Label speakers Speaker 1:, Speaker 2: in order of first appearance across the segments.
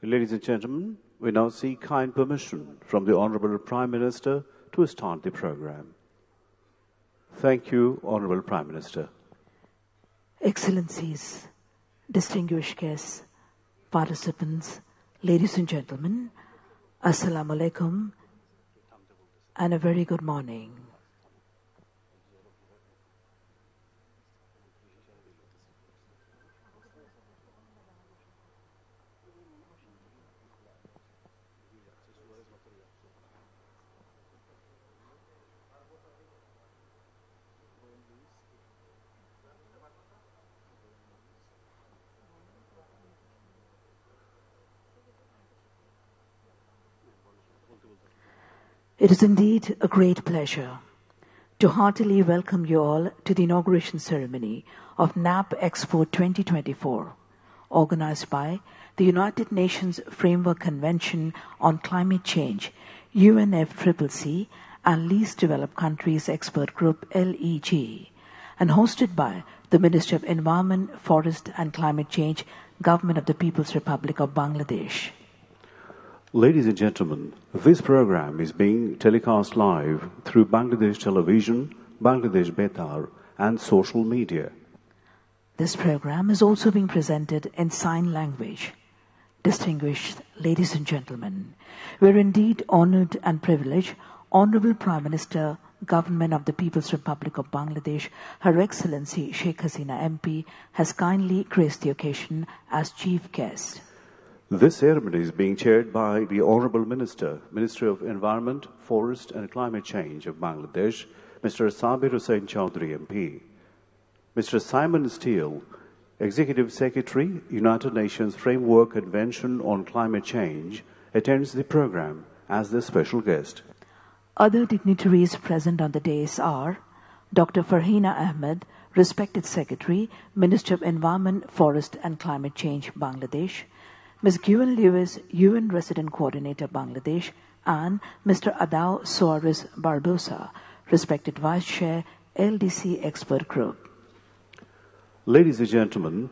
Speaker 1: Ladies and gentlemen, we now seek kind permission from the Honorable Prime Minister to start the program. Thank you, Honorable Prime Minister.
Speaker 2: Excellencies, distinguished guests, participants, ladies and gentlemen, Assalamu alaikum and a very good morning. It is indeed a great pleasure to heartily welcome you all to the inauguration ceremony of NAP Expo 2024, organized by the United Nations Framework Convention on Climate Change, UNFCCC, and Least Developed Countries Expert Group, LEG, and hosted by the Ministry of Environment, Forest and Climate Change, Government of the People's Republic of Bangladesh.
Speaker 1: Ladies and gentlemen, this program is being telecast live through Bangladesh Television, Bangladesh Betar, and social media.
Speaker 2: This program is also being presented in sign language. Distinguished ladies and gentlemen, we are indeed honored and privileged. Honorable Prime Minister, Government of the People's Republic of Bangladesh, Her Excellency Sheikh Hasina MP, has kindly graced the occasion as chief guest.
Speaker 1: This ceremony is being chaired by the Honorable Minister, Ministry of Environment, Forest and Climate Change of Bangladesh, Mr. Sabir Hussain Chowdhury MP. Mr. Simon Steele, Executive Secretary, United Nations Framework Convention on Climate Change, attends the program as the special guest.
Speaker 2: Other dignitaries present on the dais are Dr. Farhina Ahmed, Respected Secretary, Ministry of Environment, Forest and Climate Change, Bangladesh, Ms. Gwen Lewis, UN Resident Coordinator, Bangladesh, and Mr. Adao Soares Barbosa, Respected Vice Chair, LDC Expert Group.
Speaker 1: Ladies and gentlemen,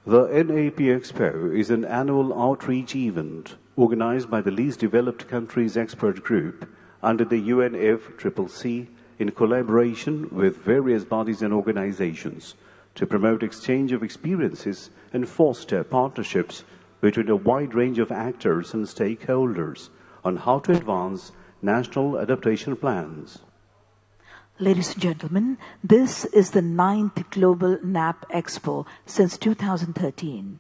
Speaker 1: the NAP Expo is an annual outreach event organized by the Least Developed Countries Expert Group under the UNFCCC in collaboration with various bodies and organizations to promote exchange of experiences and foster partnerships between a wide range of actors and stakeholders on how to advance national adaptation plans.
Speaker 2: Ladies and gentlemen, this is the 9th Global NAP Expo since 2013.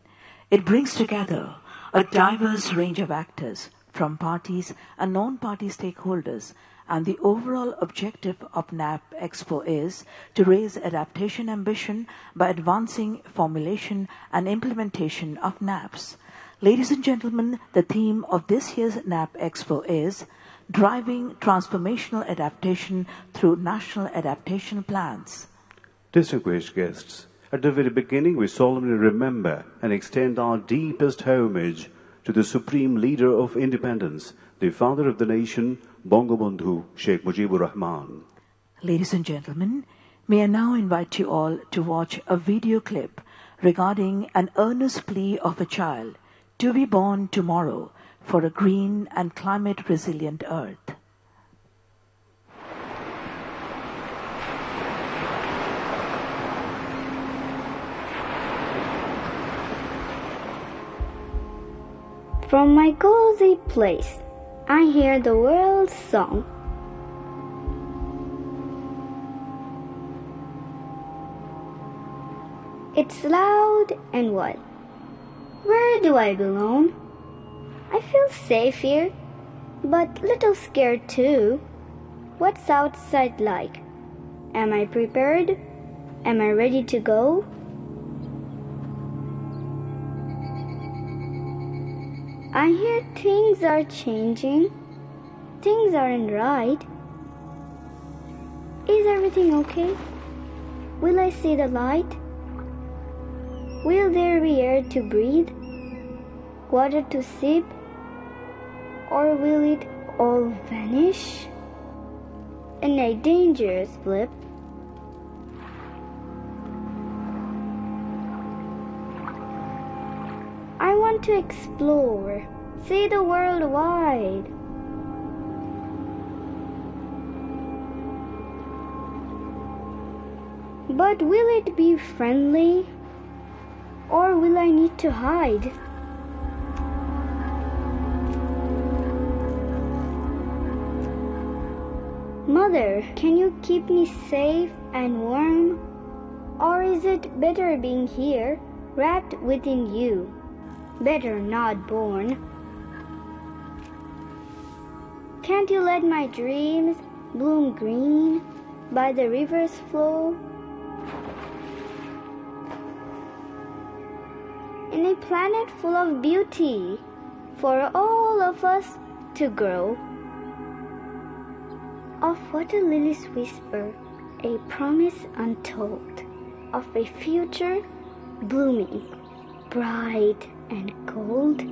Speaker 2: It brings together a diverse range of actors from parties and non-party stakeholders, and the overall objective of NAP Expo is to raise adaptation ambition by advancing formulation and implementation of NAPs. Ladies and gentlemen, the theme of this year's NAP Expo is Driving Transformational Adaptation Through National Adaptation Plans.
Speaker 1: Distinguished guests, at the very beginning we solemnly remember and extend our deepest homage to the Supreme Leader of Independence, the Father of the Nation, Bangabandhu Sheikh Mujibur Rahman.
Speaker 2: Ladies and gentlemen, may I now invite you all to watch a video clip regarding an earnest plea of a child to be born tomorrow for a green and climate-resilient Earth.
Speaker 3: From my cozy place, I hear the world's song. It's loud and wild. Where do I belong? I feel safe here, but little scared too. What's outside like? Am I prepared? Am I ready to go? I hear things are changing. Things aren't right. Is everything okay? Will I see the light? Will there be air to breathe? Water to sip? Or will it all vanish in a dangerous blip? I want want to explore, see the world wide. But will it be friendly? Or will I need to hide? Mother, can you keep me safe and warm? Or is it better being here, wrapped within you? Better not born. Can't you let my dreams bloom green by the river's flow? In a planet full of beauty for all of us to grow. Of water lilies whisper, a promise untold, of a future blooming, bright and gold.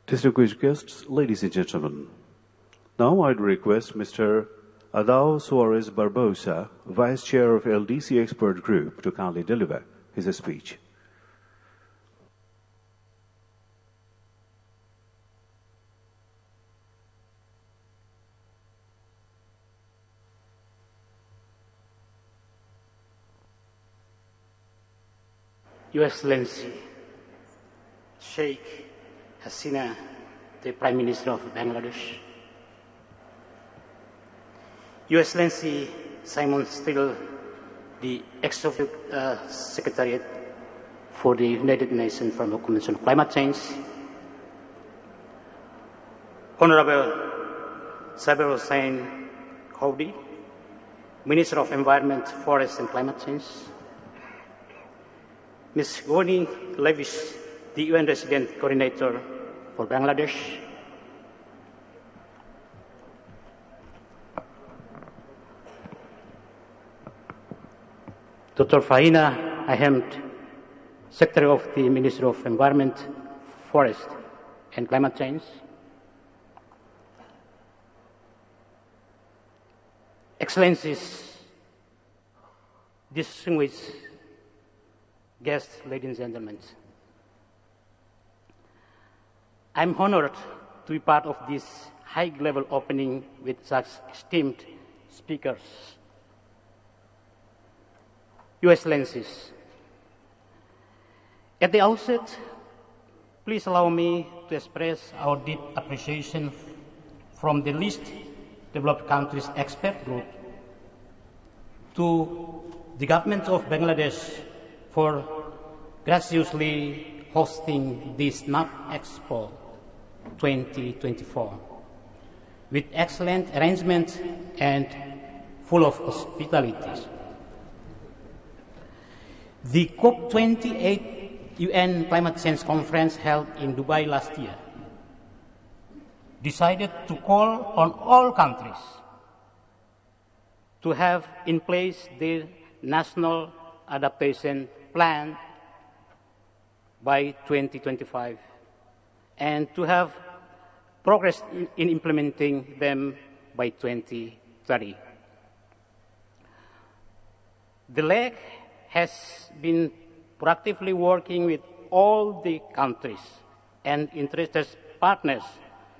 Speaker 1: Distinguished guests, ladies and gentlemen, now I'd request Mr. Adao Suarez Barbosa, Vice Chair of LDC Expert Group, to kindly deliver his speech.
Speaker 4: Your Excellency, Sheikh Hasina, the Prime Minister of Bangladesh, Your Excellency Simon Still, the Executive Secretariat for the United Nations Framework Convention on Climate Change, Honorable Saber Hossain Khoudy, Minister of Environment, Forest and Climate Change, Ms. Goni Levis, the UN Resident Coordinator for Bangladesh, Dr. Fahina Ahmed, Secretary of the Ministry of Environment, Forest and Climate Change, Excellencies, distinguished guests, ladies and gentlemen, I'm honored to be part of this high-level opening with such esteemed speakers. Your Excellencies, at the outset, please allow me to express our deep appreciation from the least developed countries expert group to the government of Bangladesh for graciously hosting this NAP Expo 2024 with excellent arrangements and full of hospitality. The COP28 UN Climate Change Conference held in Dubai last year decided to call on all countries to have in place their national adaptation plan by 2025 and to have progress in implementing them by 2030. The LEC has been proactively working with all the countries and interested partners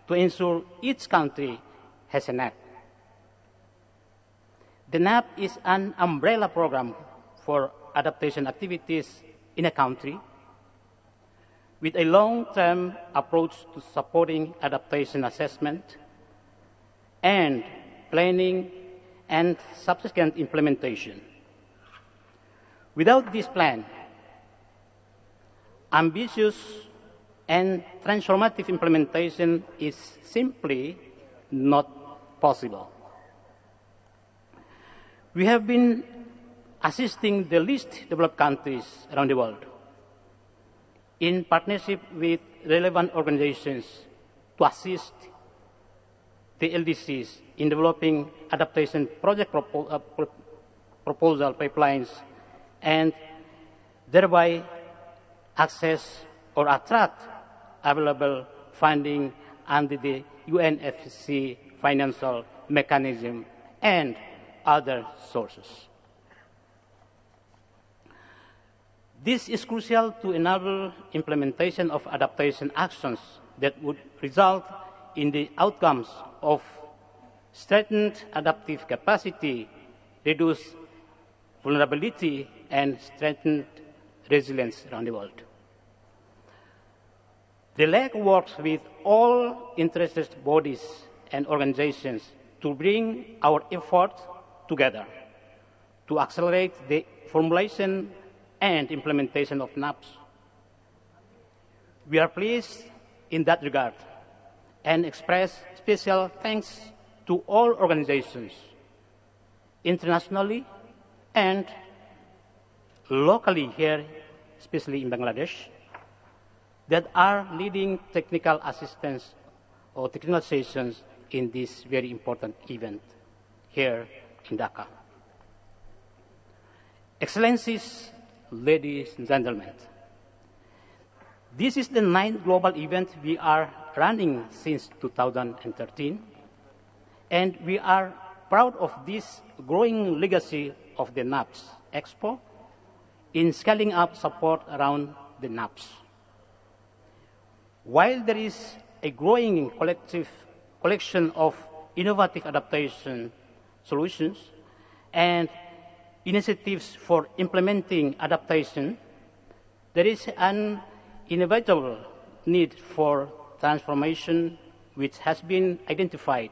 Speaker 4: to ensure each country has a NAP. The NAP is an umbrella program for adaptation activities in a country with a long-term approach to supporting adaptation assessment and planning and subsequent implementation. Without this plan, ambitious and transformative implementation is simply not possible. We have been assisting the least developed countries around the world in partnership with relevant organizations to assist the LDCs in developing adaptation project proposal pipelines and thereby access or attract available funding under the UNFCCC financial mechanism and other sources. This is crucial to enable implementation of adaptation actions that would result in the outcomes of strengthened adaptive capacity, reduced vulnerability, and strengthened resilience around the world. The LEG works with all interested bodies and organizations to bring our efforts together to accelerate the formulation and implementation of NAPs. We are pleased in that regard and express special thanks to all organizations, internationally and locally here, especially in Bangladesh, that are leading technical assistance or technical sessions in this very important event here in Dhaka. Excellencies, ladies and gentlemen, this is the 9th global event we are running since 2013, and we are proud of this growing legacy of the NAPS Expo in scaling up support around the NAPS. While there is a growing collection of innovative adaptation solutions and initiatives for implementing adaptation, there is an inevitable need for transformation, which has been identified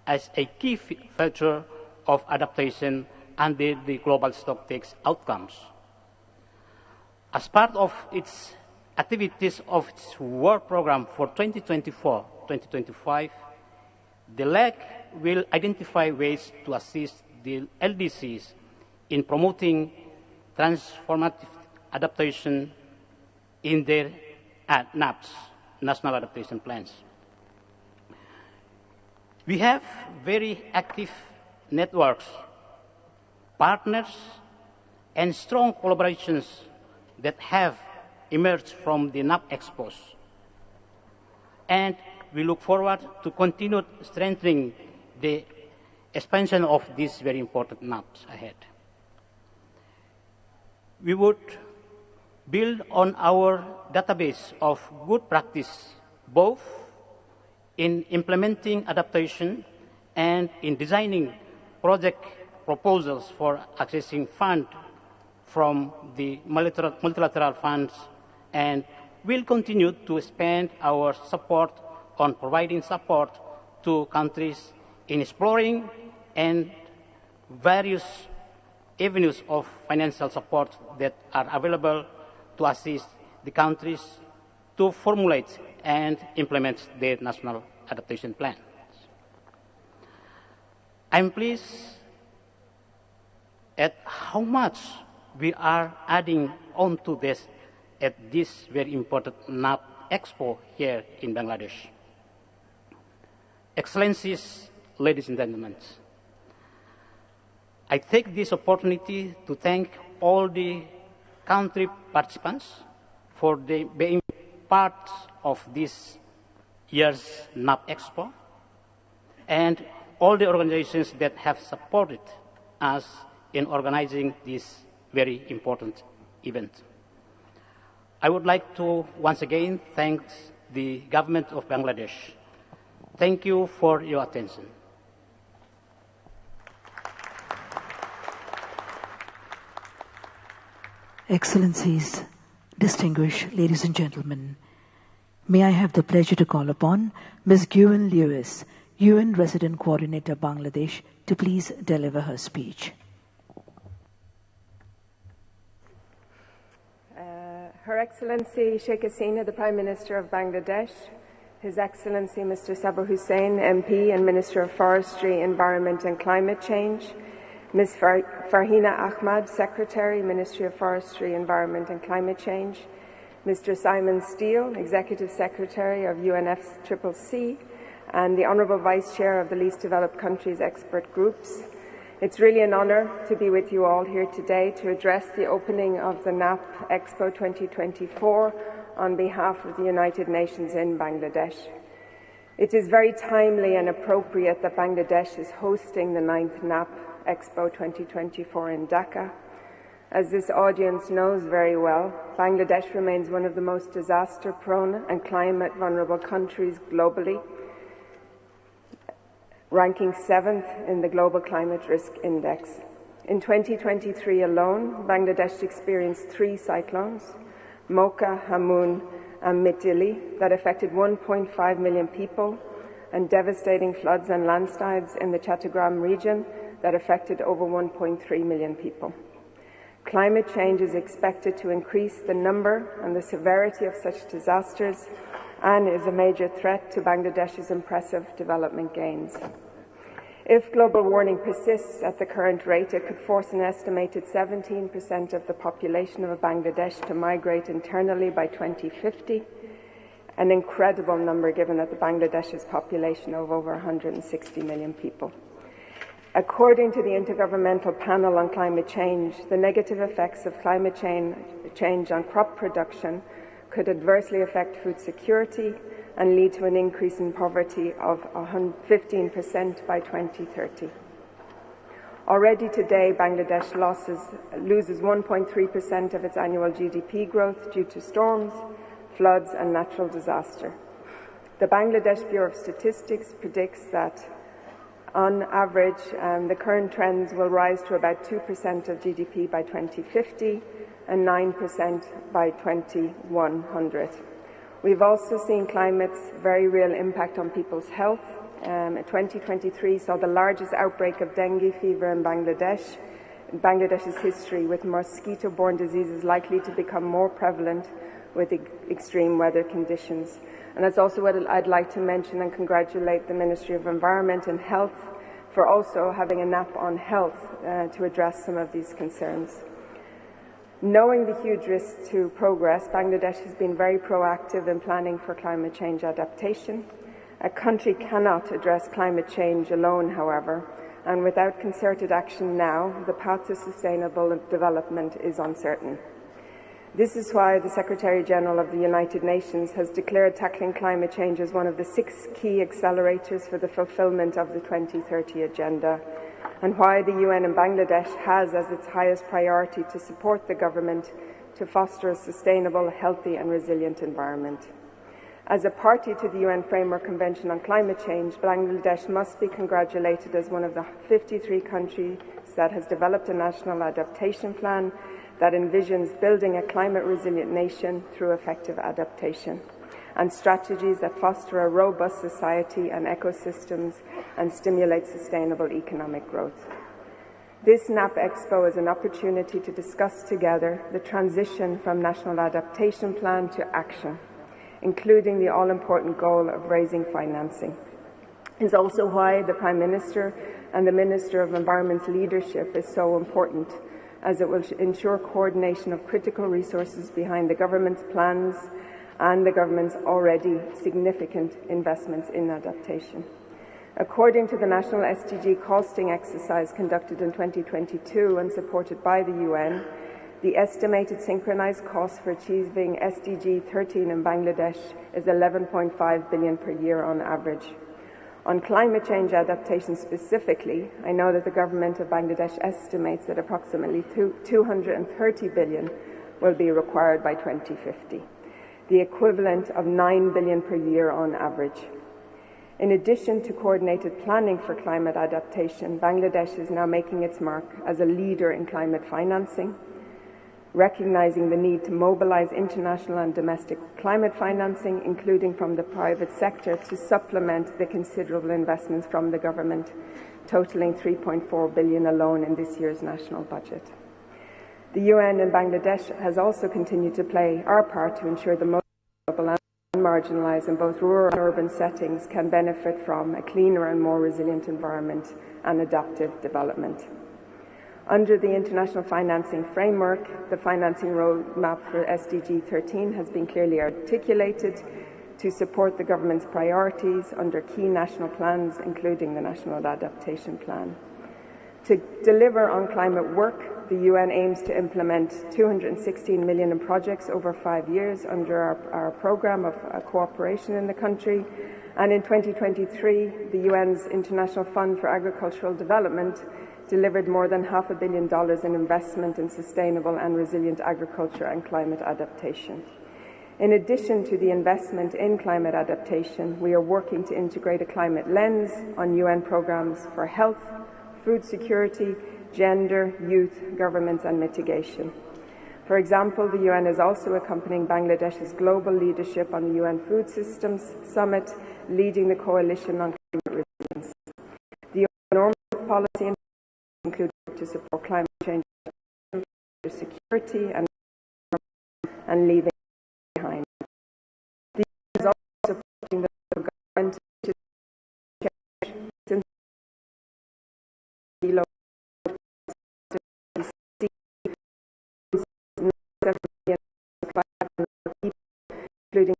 Speaker 4: as a key feature of adaptation under the global stocktake outcomes. As part of its activities of its work program for 2024-2025, the LEG will identify ways to assist the LDCs in promoting transformative adaptation in their NAPs, National Adaptation Plans. We have very active networks, partners, and strong collaborations that have emerged from the NAP Expos. And we look forward to continue strengthening the expansion of these very important NAPs ahead. We would build on our database of good practice, both in implementing adaptation and in designing project proposals for accessing funds from the multilateral funds, and will continue to expand our support on providing support to countries in exploring and various avenues of financial support that are available to assist the countries to formulate and implement their national adaptation plans. I'm pleased at how much we are adding on to this at this very important NAP Expo here in Bangladesh. Excellencies, ladies and gentlemen, I take this opportunity to thank all the country participants for being part of this year's NAP Expo, and all the organizations that have supported us in organizing this very important event. I would like to once again thank the government of Bangladesh. Thank you for your attention.
Speaker 2: Excellencies, distinguished ladies and gentlemen, may I have the pleasure to call upon Ms. Gwen Lewis, UN Resident Coordinator, Bangladesh, to please deliver her speech.
Speaker 5: Her Excellency Sheikh Hasina, the Prime Minister of Bangladesh, His Excellency Mr. Sabir Hussain, MP and Minister of Forestry, Environment and Climate Change, Ms. Farhina Ahmad, Secretary, Ministry of Forestry, Environment and Climate Change, Mr. Simon Steele, Executive Secretary of UNFCCC, and the Honourable Vice Chair of the Least Developed Countries Expert Groups. It's really an honour to be with you all here today to address the opening of the NAP Expo 2024 on behalf of the United Nations in Bangladesh. It is very timely and appropriate that Bangladesh is hosting the 9th NAP Expo 2024 in Dhaka. As this audience knows very well, Bangladesh remains one of the most disaster-prone and climate-vulnerable countries globally, ranking 7th in the Global Climate Risk Index. In 2023 alone, Bangladesh experienced 3 cyclones, Mocha, Hamoon and Mitili, that affected 1.5 million people, and devastating floods and landslides in the Chattogram region that affected over 1.3 million people. Climate change is expected to increase the number and the severity of such disasters and is a major threat to Bangladesh's impressive development gains. If global warming persists at the current rate, it could force an estimated 17% of the population of Bangladesh to migrate internally by 2050, an incredible number given that Bangladesh's population of over 160 million people. According to the Intergovernmental Panel on Climate Change, the negative effects of climate change on crop production could adversely affect food security and lead to an increase in poverty of 15% by 2030. Already today, Bangladesh loses 1.3% of its annual GDP growth due to storms, floods and natural disaster. The Bangladesh Bureau of Statistics predicts that on average, the current trends will rise to about 2% of GDP by 2050 and 9% by 2100. We've also seen climate's very real impact on people's health. 2023 saw the largest outbreak of dengue fever in Bangladesh's history, with mosquito-borne diseases likely to become more prevalent with extreme weather conditions. And that's also what I'd like to mention and congratulate the Ministry of Environment and Health for also having a NAP on health to address some of these concerns. Knowing the huge risks to progress, Bangladesh has been very proactive in planning for climate change adaptation. A country cannot address climate change alone, however, and without concerted action now, the path to sustainable development is uncertain. This is why the Secretary-General of the United Nations has declared tackling climate change as one of the 6 key accelerators for the fulfillment of the 2030 Agenda, and why the UN in Bangladesh has as its highest priority to support the government to foster a sustainable, healthy and resilient environment. As a party to the UN Framework Convention on Climate Change, Bangladesh must be congratulated as one of the 53 countries that has developed a national adaptation plan that envisions building a climate-resilient nation through effective adaptation, and strategies that foster a robust society and ecosystems and stimulate sustainable economic growth. This NAP Expo is an opportunity to discuss together the transition from National Adaptation Plan to action, including the all-important goal of raising financing. It's also why the Prime Minister and the Minister of Environment's leadership is so important, as it will ensure coordination of critical resources behind the government's plans and the government's already significant investments in adaptation. According to the National SDG Costing Exercise conducted in 2022 and supported by the UN, the estimated synchronized cost for achieving SDG 13 in Bangladesh is 11.5 billion per year on average. On climate change adaptation specifically, I know that the government of Bangladesh estimates that approximately 230 billion will be required by 2050, the equivalent of 9 billion per year on average. In addition to coordinated planning for climate adaptation, Bangladesh is now making its mark as a leader in climate financing, recognizing the need to mobilize international and domestic climate financing, including from the private sector, to supplement the considerable investments from the government, totaling 3.4 billion alone in this year's national budget. The UN and Bangladesh has also continued to play our part to ensure the most vulnerable and marginalised in both rural and urban settings can benefit from a cleaner and more resilient environment and adaptive development. Under the International Financing Framework, the financing roadmap for SDG 13 has been clearly articulated to support the government's priorities under key national plans, including the National Adaptation Plan. To deliver on climate work, the UN aims to implement 216 million in projects over 5 years under our programme of cooperation in the country. And in 2023, the UN's International Fund for Agricultural Development delivered more than $500 million in investment in sustainable and resilient agriculture and climate adaptation. In addition to the investment in climate adaptation, we are working to integrate a climate lens on UN programs for health, food security, gender, youth, governments and mitigation. For example, the UN is also accompanying Bangladesh's global leadership on the UN Food Systems Summit, leading the coalition on climate resilience. The normative policy include to support climate change, security and leaving behind. The UN is also supporting the government to change since including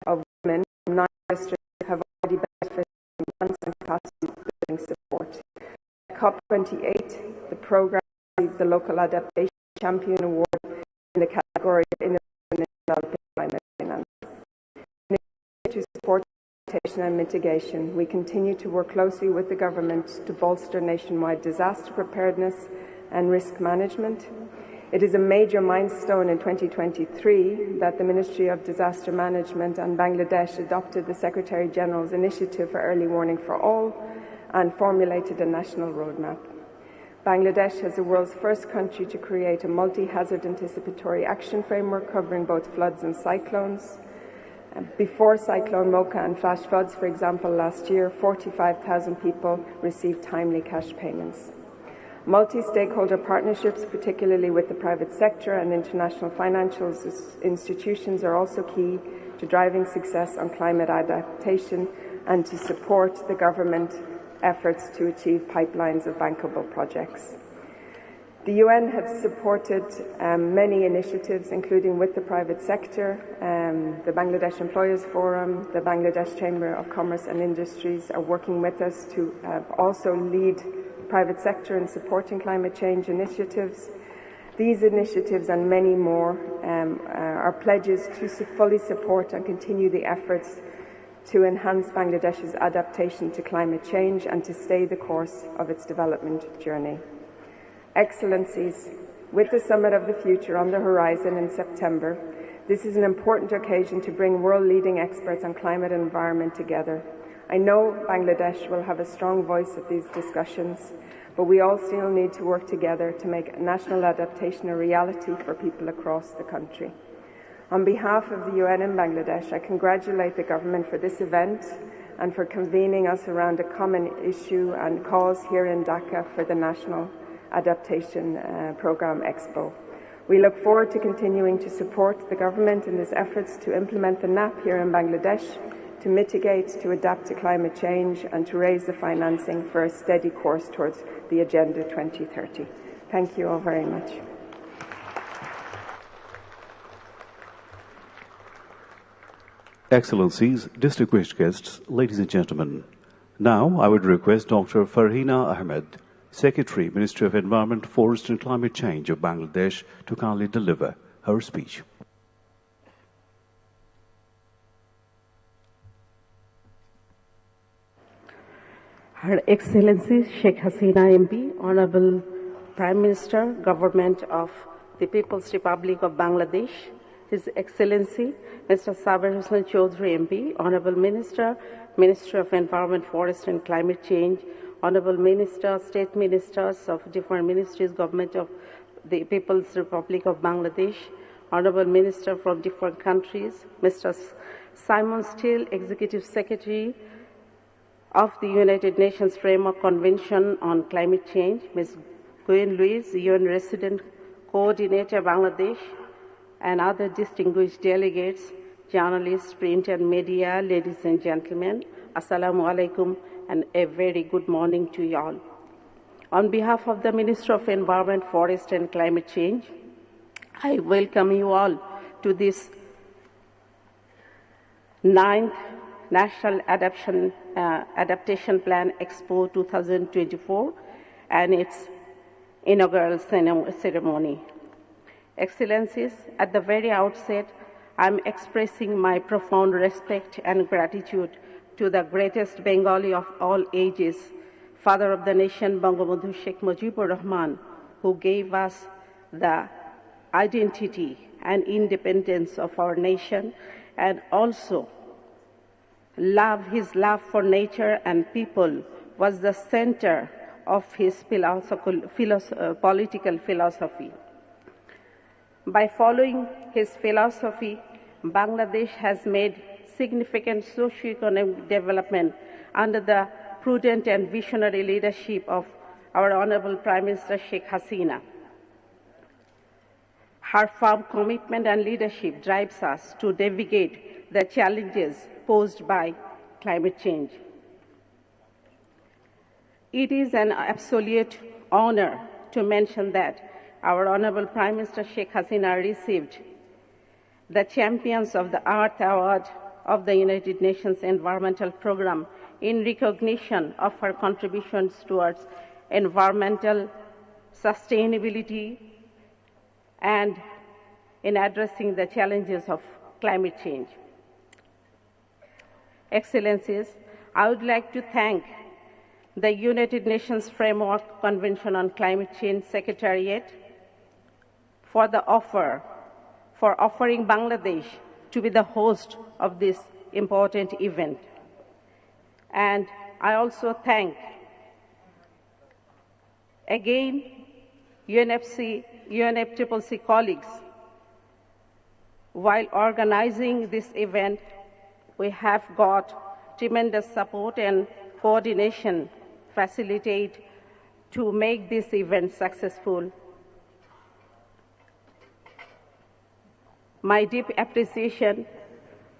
Speaker 5: of women from 9 districts have already benefited from grants and capacity building support. COP28, the programme received the Local Adaptation Champion Award in the category of Innovation in Developing Climate Finance. In addition to support adaptation and mitigation, we continue to work closely with the government to bolster nationwide disaster preparedness and risk management. It is a major milestone in 2023 that the Ministry of Disaster Management and Bangladesh adopted the Secretary-General's Initiative for Early Warning for All and formulated a national roadmap. Bangladesh is the world's first country to create a multi-hazard anticipatory action framework covering both floods and cyclones. Before Cyclone Mocha and flash floods, for example, last year, 45,000 people received timely cash payments. Multi-stakeholder partnerships, particularly with the private sector and international financial institutions, are also key to driving success on climate adaptation and to support the government efforts to achieve pipelines of bankable projects. The UN has supported many initiatives, including with the private sector. The Bangladesh Employers Forum, the Bangladesh Chamber of Commerce and Industries are working with us to also lead private sector in supporting climate change initiatives. These initiatives and many more are pledges to fully support and continue the efforts to enhance Bangladesh's adaptation to climate change and to stay the course of its development journey. Excellencies, with the Summit of the Future on the horizon in September, this is an important occasion to bring world-leading experts on climate and environment together. I know Bangladesh will have a strong voice at these discussions, but we all still need to work together to make national adaptation a reality for people across the country. On behalf of the UN in Bangladesh, I congratulate the government for this event and for convening us around a common issue and cause here in Dhaka for the National Adaptation Programme Expo. We look forward to continuing to support the government in its efforts to implement the NAP here in Bangladesh, to mitigate, to adapt to climate change and to raise the financing for a steady course towards the Agenda 2030. Thank you all very much.
Speaker 1: Excellencies, distinguished guests, ladies and gentlemen, now I would request Dr. Farhina Ahmed, Secretary, Ministry of Environment, Forest and Climate Change of Bangladesh, to kindly deliver her speech.
Speaker 6: Her Excellency Sheikh Hasina MP, Honorable Prime Minister, Government of the People's Republic of Bangladesh, His Excellency Mr. Saber Hossain Chaudhry MP, Honorable Minister, Ministry of Environment, Forest and Climate Change, Honorable Minister, State Ministers of different ministries, Government of the People's Republic of Bangladesh, Honorable Minister from different countries, Mr. Simon Steele, Executive Secretary of the United Nations Framework Convention on Climate Change, Ms. Queen Louise, UN Resident Coordinator, Bangladesh, and other distinguished delegates, journalists, print and media, ladies and gentlemen, Assalamu alaikum, and a very good morning to you all. On behalf of the Minister of Environment, Forest and Climate Change, I welcome you all to this 9th National Adaptation Plan Expo 2024 and its inaugural ceremony. Excellencies, at the very outset, I am expressing my profound respect and gratitude to the greatest Bengali of all ages, Father of the Nation, Bangabandhu Sheikh Mujibur Rahman, who gave us the identity and independence of our nation, and also his love for nature and people was the center of his political philosophy. By following his philosophy, Bangladesh has made significant socio-economic development under the prudent and visionary leadership of our Honorable Prime Minister Sheikh Hasina. Her firm commitment and leadership drives us to navigate the challenges posed by climate change. It is an absolute honor to mention that our Honorable Prime Minister Sheikh Hasina received the Champions of the Earth Award of the United Nations Environmental Programme in recognition of her contributions towards environmental sustainability and in addressing the challenges of climate change. Excellencies, I would like to thank the United Nations Framework Convention on Climate Change Secretariat for offering Bangladesh to be the host of this important event. And I also thank again UNFCCC colleagues. While organizing this event, we have got tremendous support and coordination facilitate to make this event successful. My deep appreciation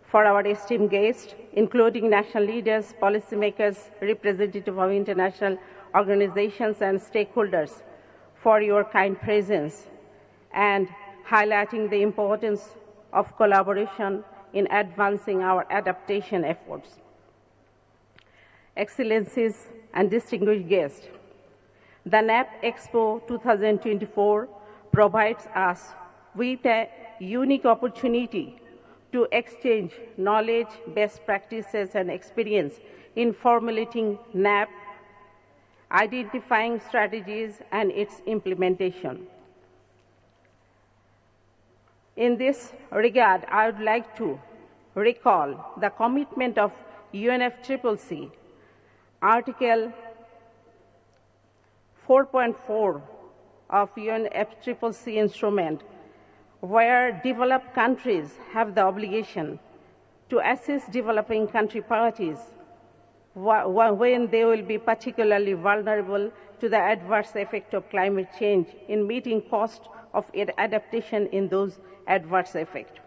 Speaker 6: for our esteemed guests, including national leaders, policymakers, representatives of international organizations and stakeholders, for your kind presence and highlighting the importance of collaboration in advancing our adaptation efforts. Excellencies and distinguished guests, the NAP Expo 2024 provides us with a unique opportunity to exchange knowledge, best practices, and experience in formulating NAP, identifying strategies, and its implementation. In this regard, I would like to recall the commitment of UNFCCC, Article 4.4 of UNFCCC instrument, where developed countries have the obligation to assist developing country parties when they will be particularly vulnerable to the adverse effect of climate change in meeting cost of adaptation in those adverse effects.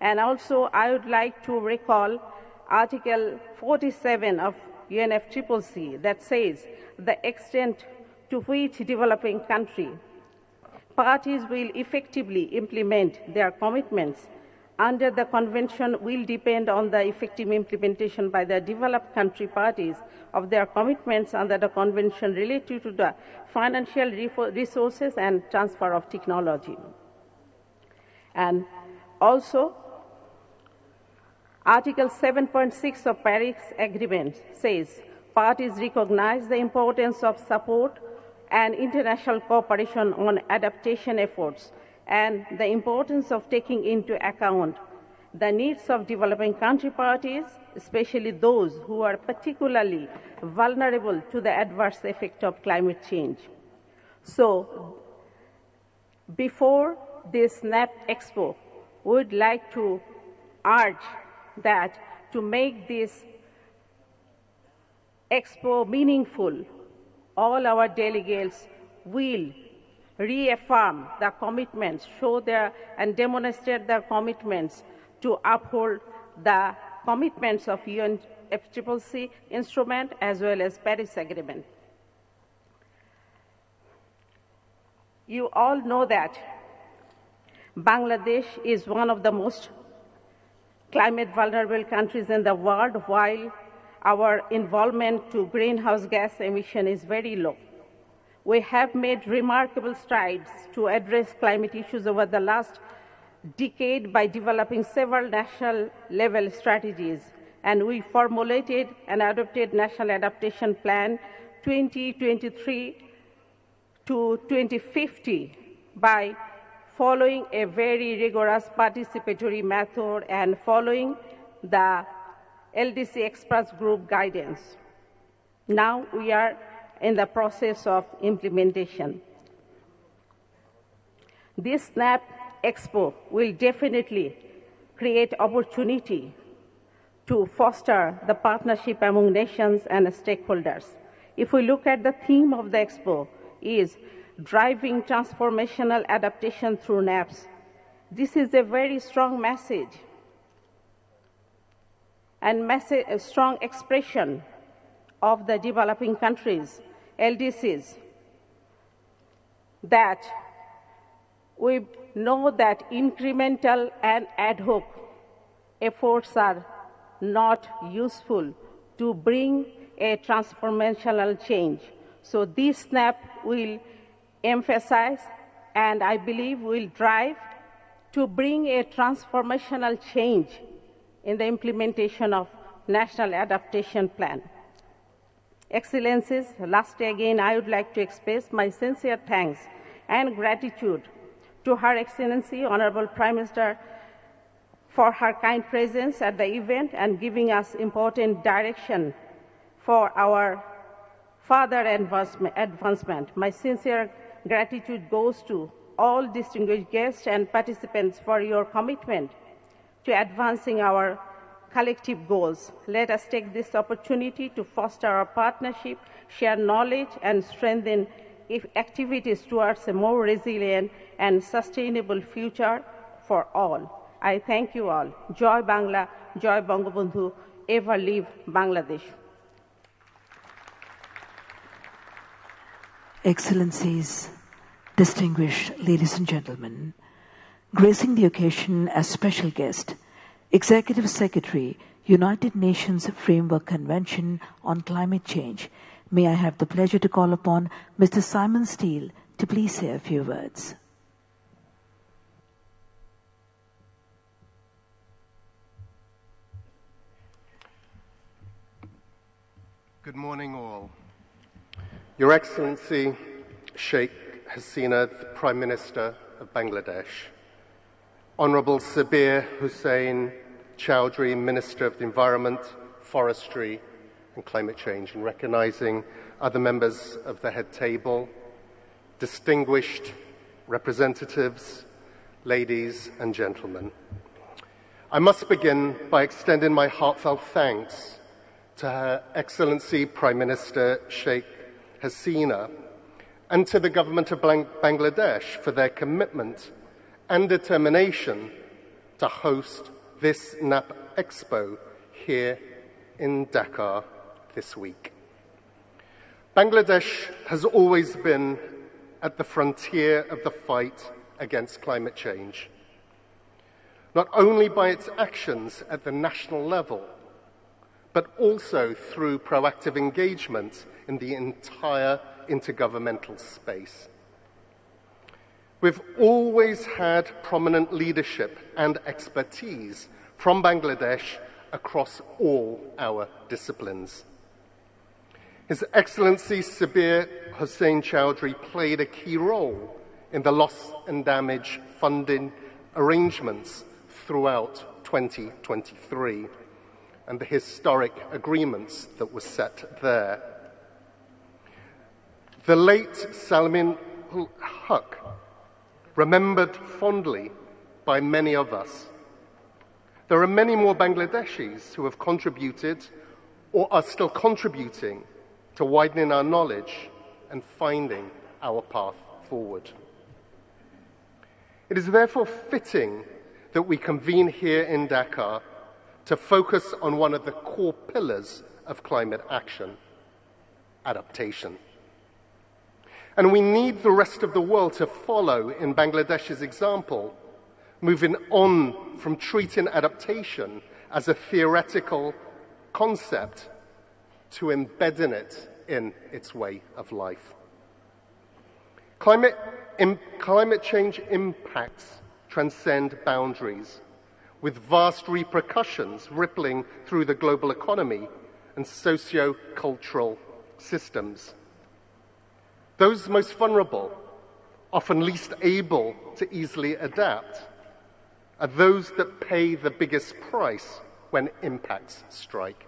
Speaker 6: And also, I would like to recall Article 47 of UNFCCC that says the extent to which developing country parties will effectively implement their commitments under the Convention will depend on the effective implementation by the developed country parties of their commitments under the Convention related to the financial resources and transfer of technology. And also, Article 7.6 of Paris Agreement says parties recognize the importance of support and international cooperation on adaptation efforts and the importance of taking into account the needs of developing country parties, especially those who are particularly vulnerable to the adverse effect of climate change. So, before this NAP Expo, we would like to urge that to make this Expo meaningful, all our delegates will reaffirm their commitments, and demonstrate their commitments to uphold the commitments of UNFCCC instrument as well as Paris Agreement. You all know that Bangladesh is one of the most climate vulnerable countries in the world, while our involvement to greenhouse gas emission is very low. We have made remarkable strides to address climate issues over the last decade by developing several national level strategies, and we formulated and adopted National Adaptation Plan 2023 to 2050 by following a very rigorous participatory method and following the LDC Experts Group guidance. Now we are in the process of implementation. This SNAP Expo will definitely create opportunity to foster the partnership among nations and stakeholders. If we look at the theme of the Expo is driving transformational adaptation through NAPs, this is a very strong message and a strong expression of the developing countries, LDCs, that we know that incremental and ad hoc efforts are not useful to bring a transformational change. So this SNAP will emphasize and I believe will drive to bring a transformational change in the implementation of National Adaptation Plan. Excellencies, lastly again, I would like to express my sincere thanks and gratitude to Her Excellency, Honorable Prime Minister, for her kind presence at the event and giving us important direction for our further advancement. My sincere gratitude goes to all distinguished guests and participants for your commitment to advancing our collective goals. Let us take this opportunity to foster our partnership, share knowledge, and strengthen activities towards a more resilient and sustainable future for all. I thank you all. Joy Bangla, Joy Bangabandhu, ever live Bangladesh.
Speaker 2: Excellencies, distinguished ladies and gentlemen, gracing the occasion as special guest, Executive Secretary, United Nations Framework Convention on Climate Change, may I have the pleasure to call upon Mr. Simon Steele to please say a few words.
Speaker 7: Good morning, all. Your Excellency, Sheikh Hasina, the Prime Minister of Bangladesh, Honourable Sabir Hussain Chowdhury, Minister of the Environment, Forestry and Climate Change, and recognising other members of the head table, distinguished representatives, ladies and gentlemen. I must begin by extending my heartfelt thanks to Her Excellency Prime Minister Sheikh Hasina and to the government of Bangladesh for their commitment and determination to host this NAP Expo here in Dhaka this week. Bangladesh has always been at the frontier of the fight against climate change, not only by its actions at the national level, but also through proactive engagement in the entire intergovernmental space. We've always had prominent leadership and expertise from Bangladesh across all our disciplines. His Excellency Sabir Hussain Chowdhury played a key role in the loss and damage funding arrangements throughout 2023 and the historic agreements that were set there. The late Salmin Huq, remembered fondly by many of us. There are many more Bangladeshis who have contributed or are still contributing to widening our knowledge and finding our path forward. It is therefore fitting that we convene here in Dakar to focus on one of the core pillars of climate action: adaptation. And we need the rest of the world to follow in Bangladesh's example, moving on from treating adaptation as a theoretical concept to embedding it in its way of life. Climate change impacts transcend boundaries, with vast repercussions rippling through the global economy and socio-cultural systems. Those most vulnerable, often least able to easily adapt, are those that pay the biggest price when impacts strike.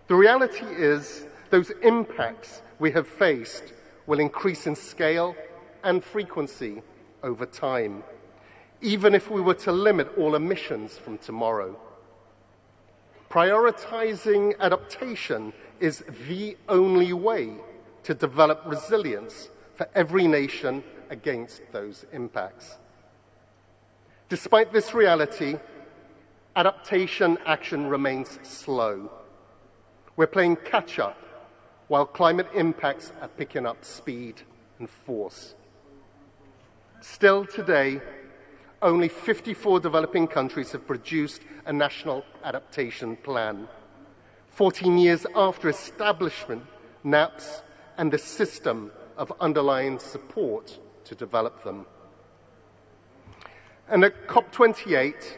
Speaker 7: The reality is, those impacts we have faced will increase in scale and frequency over time, even if we were to limit all emissions from tomorrow. Prioritizing adaptation is the only way to develop resilience for every nation against those impacts. Despite this reality, adaptation action remains slow. We're playing catch-up while climate impacts are picking up speed and force. Still today, only 54 developing countries have produced a national adaptation plan, 14 years after establishment, NAPs, and the system of underlying support to develop them. And at COP28, it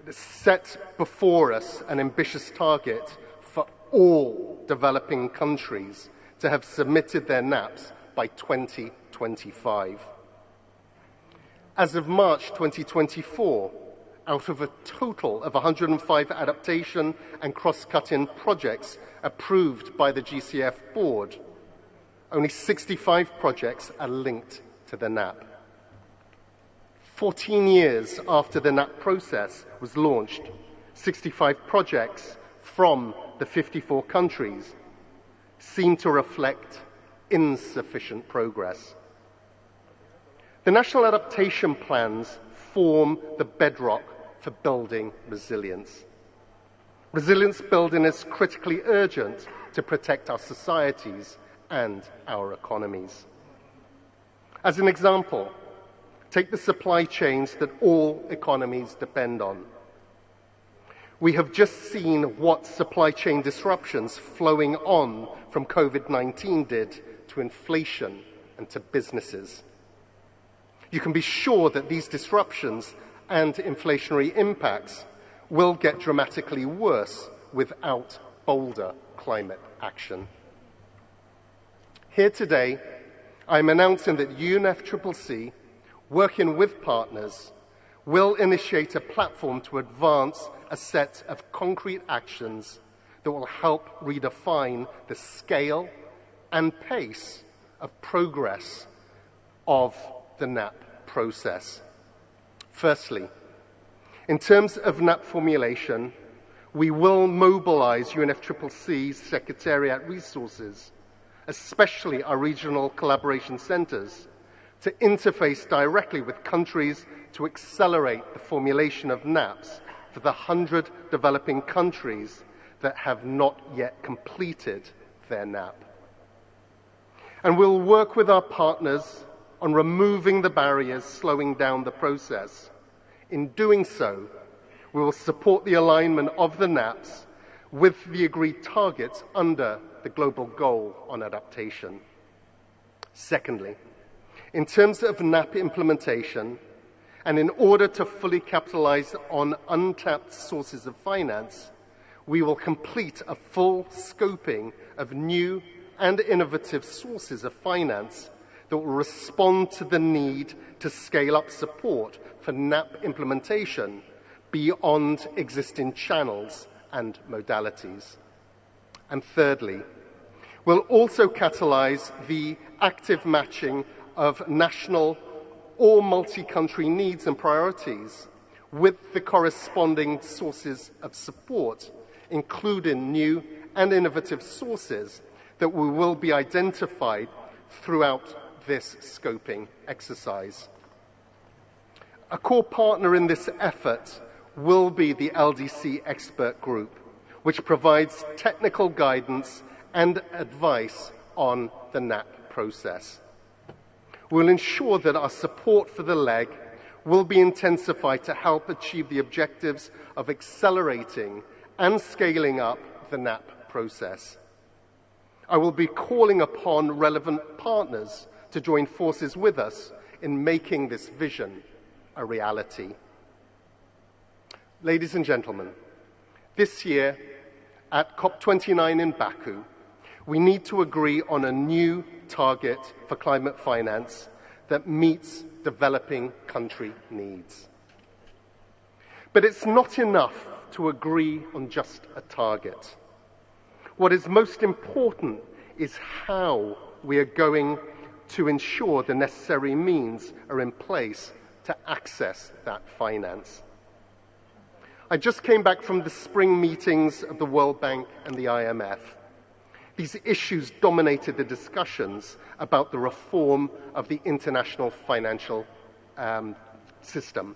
Speaker 7: is set before us an ambitious target for all developing countries to have submitted their NAPs by 2025. As of March 2024, out of a total of 105 adaptation and cross-cutting projects approved by the GCF board, only 65 projects are linked to the NAP. 14 years after the NAP process was launched, 65 projects from the 54 countries seem to reflect insufficient progress. The national adaptation plans form the bedrock for building resilience. Resilience building is critically urgent to protect our societies and our economies. As an example, take the supply chains that all economies depend on. We have just seen what supply chain disruptions flowing on from COVID-19 did to inflation and to businesses. You can be sure that these disruptions and inflationary impacts will get dramatically worse without bolder climate action. Here today, I'm announcing that UNFCCC, working with partners, will initiate a platform to advance a set of concrete actions that will help redefine the scale and pace of progress of the NAP process. Firstly, in terms of NAP formulation, we will mobilize UNFCCC's Secretariat resources, especially our regional collaboration centers, to interface directly with countries to accelerate the formulation of NAPs for the 100 developing countries that have not yet completed their NAP. And we'll work with our partners on removing the barriers slowing down the process. In doing so, we will support the alignment of the NAPs with the agreed targets under the Global Goal on Adaptation. Secondly, in terms of NAP implementation, and in order to fully capitalize on untapped sources of finance, we will complete a full scoping of new and innovative sources of finance that will respond to the need to scale up support for NAP implementation beyond existing channels and modalities. And thirdly, we'll also catalyze the active matching of national or multi-country needs and priorities with the corresponding sources of support, including new and innovative sources that will be identified throughout this scoping exercise. A core partner in this effort will be the LDC expert group, which provides technical guidance and advice on the NAP process. We'll ensure that our support for the leg will be intensified to help achieve the objectives of accelerating and scaling up the NAP process. I will be calling upon relevant partners to join forces with us in making this vision a reality. Ladies and gentlemen, this year at COP29 in Baku, we need to agree on a new target for climate finance that meets developing country needs. But it's not enough to agree on just a target. What is most important is how we are going to ensure the necessary means are in place to access that finance. I just came back from the spring meetings of the World Bank and the IMF. These issues dominated the discussions about the reform of the international financial system.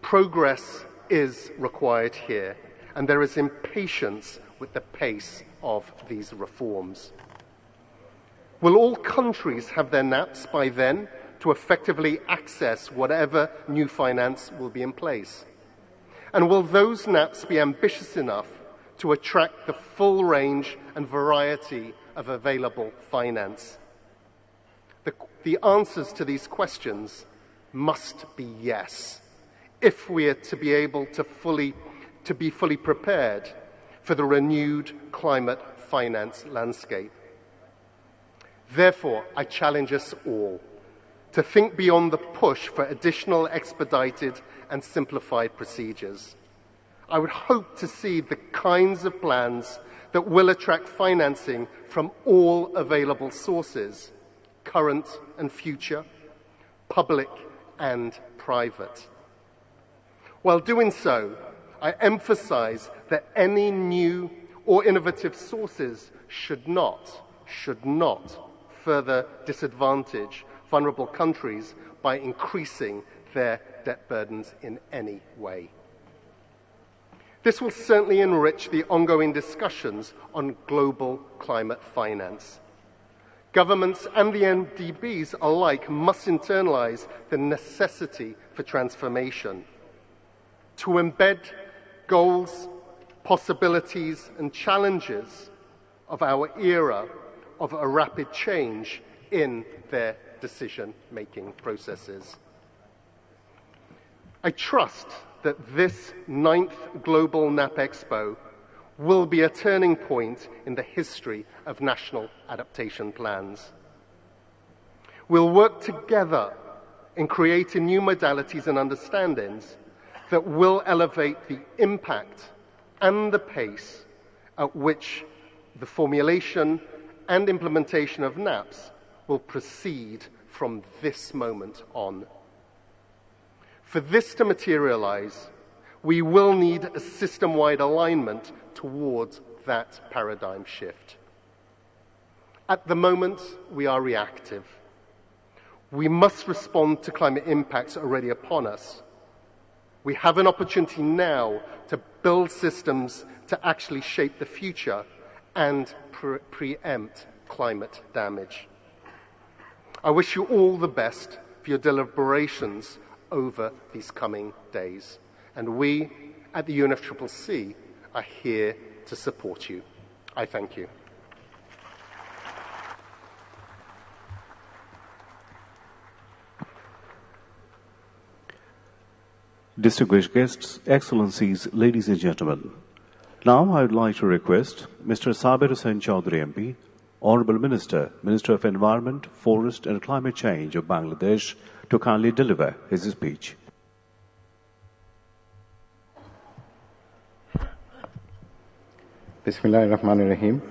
Speaker 7: Progress is required here, and there is impatience with the pace of these reforms. Will all countries have their NAPs by then to effectively access whatever new finance will be in place? And will those NAPs be ambitious enough to attract the full range and variety of available finance? The answers to these questions must be yes, if we are to be able to be fully prepared for the renewed climate finance landscape. Therefore, I challenge us all to think beyond the push for additional expedited and simplified procedures. I would hope to see the kinds of plans that will attract financing from all available sources, current and future, public and private. While doing so, I emphasize that any new or innovative sources should not further disadvantage vulnerable countries by increasing their debt burdens in any way. This will certainly enrich the ongoing discussions on global climate finance. Governments and the MDBs alike must internalize the necessity for transformation, to embed goals, possibilities, and challenges of our era of a rapid change in their decision-making processes. I trust that this 9th Global NAP Expo will be a turning point in the history of national adaptation plans. We'll work together in creating new modalities and understandings that will elevate the impact and the pace at which the formulation and implementation of NAPs will proceed from this moment on. For this to materialize, we will need a system-wide alignment towards that paradigm shift. At the moment, we are reactive. We must respond to climate impacts already upon us. We have an opportunity now to build systems to actually shape the future and preempt climate damage. I wish you all the best for your deliberations over these coming days. And we at the UNFCCC are here to support you. I thank you.
Speaker 1: Distinguished guests, Excellencies, ladies and gentlemen. Now I would like to request Mr. Sabir Hussain Chaudhry MP, Honourable Minister, Minister of Environment, Forest and Climate Change of Bangladesh, to kindly deliver his speech.
Speaker 8: Bismillahirrahmanirrahim.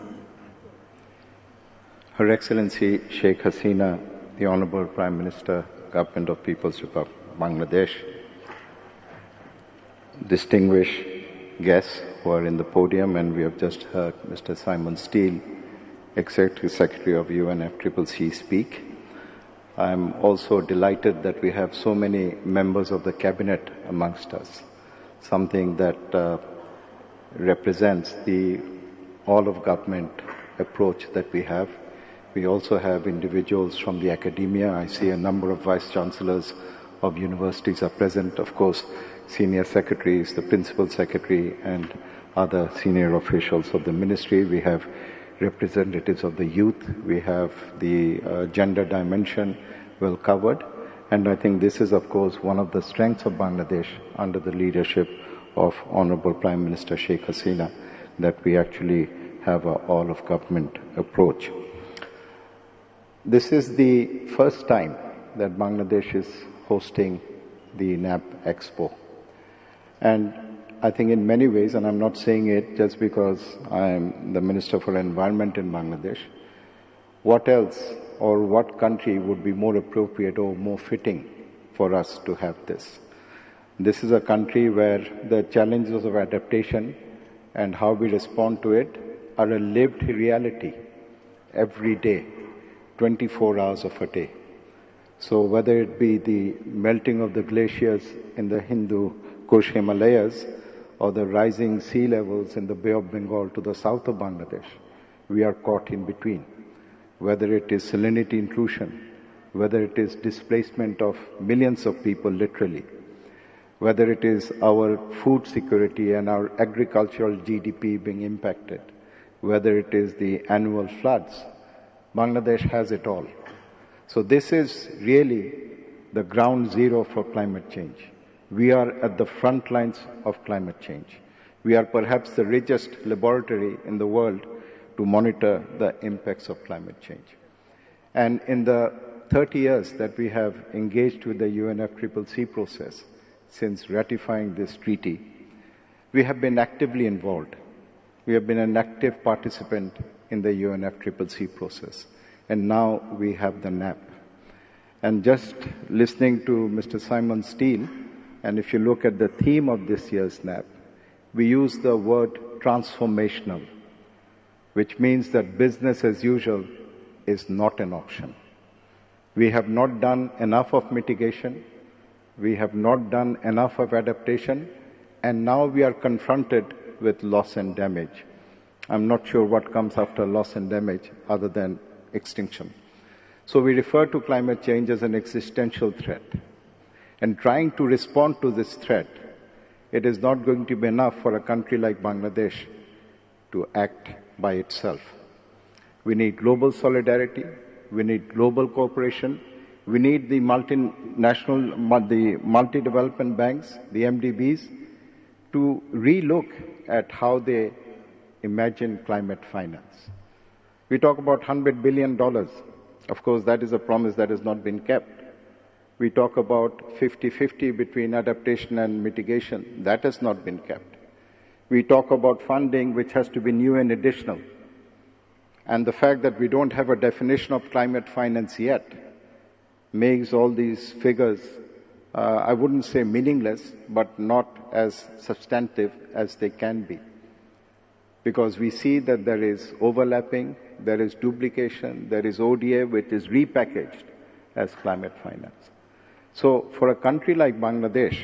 Speaker 8: Her Excellency Sheikh Hasina, the Honourable Prime Minister, Government of People's Republic of Bangladesh, distinguished guests who are in the podium, and we have just heard Mr. Simon Steele Executive Secretary of UNFCCC speak. I'm also delighted that we have so many members of the cabinet amongst us, something that represents the all-of-government approach that we have. We also have individuals from the academia. I see a number of vice-chancellors of universities are present. Of course, senior secretaries, the principal secretary, and other senior officials of the ministry. We have representatives of the youth. We have the gender dimension well covered. And I think this is, of course, one of the strengths of Bangladesh under the leadership of Honorable Prime Minister Sheikh Hasina, that we actually have an all-of-government approach. This is the first time that Bangladesh is hosting the NAP Expo. And I think in many ways, and I'm not saying it just because I'm the Minister for Environment in Bangladesh, what else or what country would be more appropriate or more fitting for us to have this? This is a country where the challenges of adaptation and how we respond to it are a lived reality every day, 24 hours of a day. So whether it be the melting of the glaciers in the Hindu Kush Himalayas or the rising sea levels in the Bay of Bengal to the south of Bangladesh, we are caught in between. Whether it is salinity intrusion, whether it is displacement of millions of people literally, whether it is our food security and our agricultural GDP being impacted, whether it is the annual floods, Bangladesh has it all. So this is really the ground zero for climate change. We are at the front lines of climate change. We are perhaps the richest laboratory in the world to monitor the impacts of climate change. And in the 30 years that we have engaged with the UNFCCC process, since ratifying this treaty, we have been actively involved. We have been an active participant in the UNFCCC process. And now we have the NAP. And just listening to Mr. Simon Steele, and if you look at the theme of this year's NAP, we use the word transformational, which means that business as usual is not an option. We have not done enough of mitigation. We have not done enough of adaptation. And now we are confronted with loss and damage. I'm not sure what comes after loss and damage other than extinction. So we refer to climate change as an existential threat. And trying to respond to this threat, it is not going to be enough for a country like Bangladesh to act by itself. We need global solidarity. We need global cooperation. We need the multinational, the multi-development banks, the MDBs, to relook at how they imagine climate finance. We talk about $100 billion. Of course, that is a promise that has not been kept. We talk about 50-50 between adaptation and mitigation. That has not been kept. We talk about funding which has to be new and additional. And the fact that we don't have a definition of climate finance yet makes all these figures, I wouldn't say meaningless, but not as substantive as they can be. Because we see that there is overlapping, there is duplication, there is ODA which is repackaged as climate finance. So for a country like Bangladesh,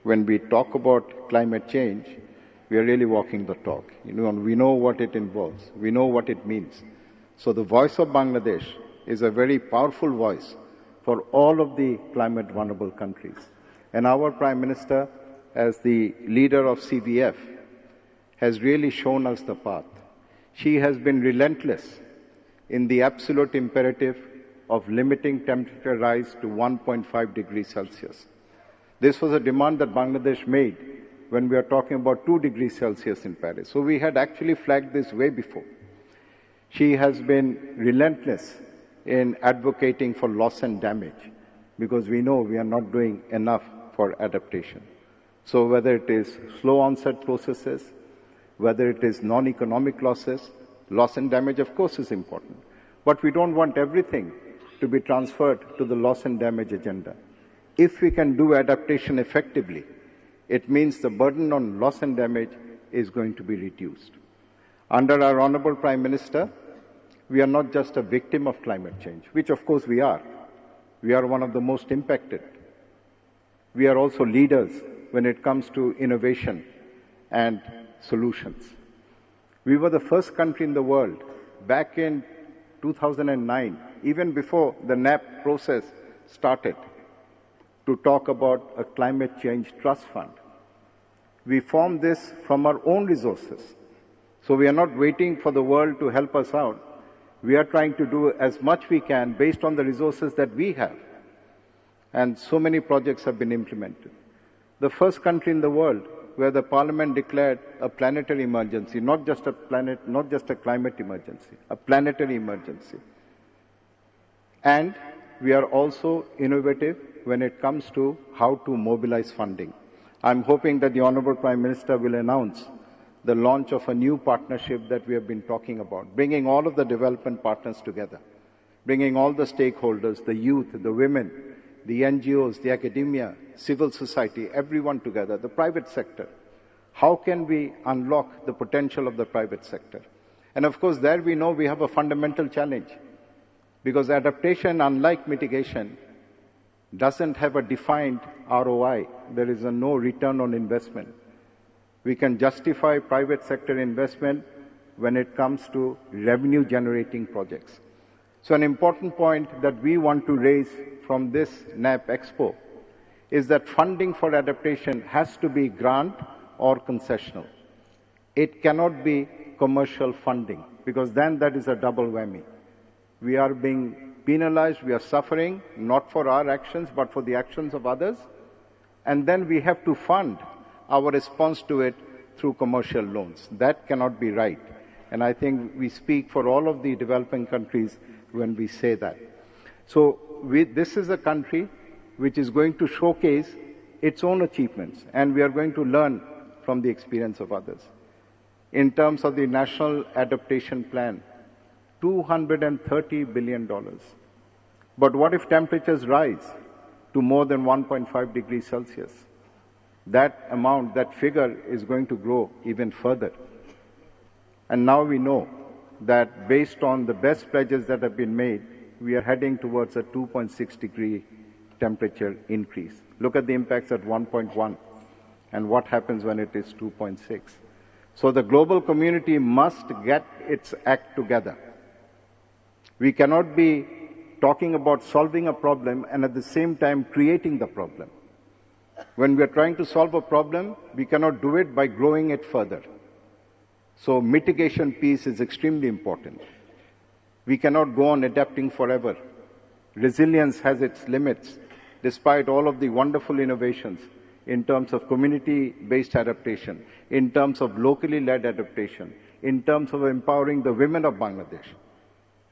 Speaker 8: when we talk about climate change, we are really walking the talk. We know what it involves. We know what it means. So the voice of Bangladesh is a very powerful voice for all of the climate vulnerable countries. And our Prime Minister, as the leader of CVF, has really shown us the path. She has been relentless in the absolute imperative of limiting temperature rise to 1.5 degrees Celsius. This was a demand that Bangladesh made when we are talking about 2 degrees Celsius in Paris. So we had actually flagged this way before. She has been relentless in advocating for loss and damage because we know we are not doing enough for adaptation. So whether it is slow onset processes, whether it is non-economic losses, loss and damage of course is important. But we don't want everything to be transferred to the loss and damage agenda. If we can do adaptation effectively, it means the burden on loss and damage is going to be reduced. Under our Honorable Prime Minister, we are not just a victim of climate change, which of course we are. We are one of the most impacted. We are also leaders when it comes to innovation and solutions. We were the first country in the world back in 2009, even before the NAP process started, to talk about a climate change trust fund. We formed this from our own resources. So we are not waiting for the world to help us out. We are trying to do as much we can based on the resources that we have. And so many projects have been implemented. The first country in the world where the parliament declared a planetary emergency, not just a climate emergency, a planetary emergency. And we are also innovative when it comes to how to mobilize funding. I'm hoping that the Honorable Prime Minister will announce the launch of a new partnership that we have been talking about, bringing all of the development partners together, bringing all the stakeholders, the youth, the women, the NGOs, the academia, civil society, everyone together, the private sector. How can we unlock the potential of the private sector? And of course, there we know we have a fundamental challenge, because adaptation, unlike mitigation, doesn't have a defined ROI. There is a no return on investment. We can justify private sector investment when it comes to revenue-generating projects. So an important point that we want to raise from this NAP Expo is that funding for adaptation has to be grant or concessional. It cannot be commercial funding, because then that is a double whammy. We are being penalized, we are suffering, not for our actions, but for the actions of others. And then we have to fund our response to it through commercial loans. That cannot be right. And I think we speak for all of the developing countries when we say that. So this is a country which is going to showcase its own achievements, and we are going to learn from the experience of others. In terms of the National Adaptation Plan, $230 billion. But what if temperatures rise to more than 1.5 degrees Celsius? That amount, that figure is going to grow even further. And now we know that based on the best pledges that have been made, we are heading towards a 2.6 degree temperature increase. Look at the impacts at 1.1 and what happens when it is 2.6. So the global community must get its act together. We cannot be talking about solving a problem and at the same time creating the problem. When we are trying to solve a problem, we cannot do it by growing it further. So mitigation piece is extremely important. We cannot go on adapting forever. Resilience has its limits, despite all of the wonderful innovations in terms of community-based adaptation, in terms of locally led adaptation, in terms of empowering the women of Bangladesh.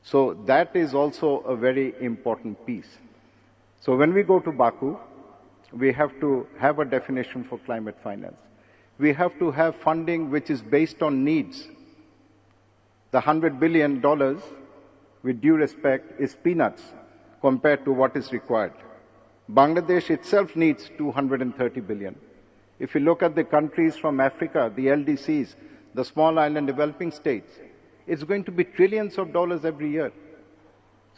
Speaker 8: So that is also a very important piece. So when we go to Baku, we have to have a definition for climate finance. We have to have funding which is based on needs. The $100 billion, with due respect, is peanuts compared to what is required. Bangladesh itself needs $230 billion. If you look at the countries from Africa, the LDCs, the small island developing states, it's going to be trillions of dollars every year.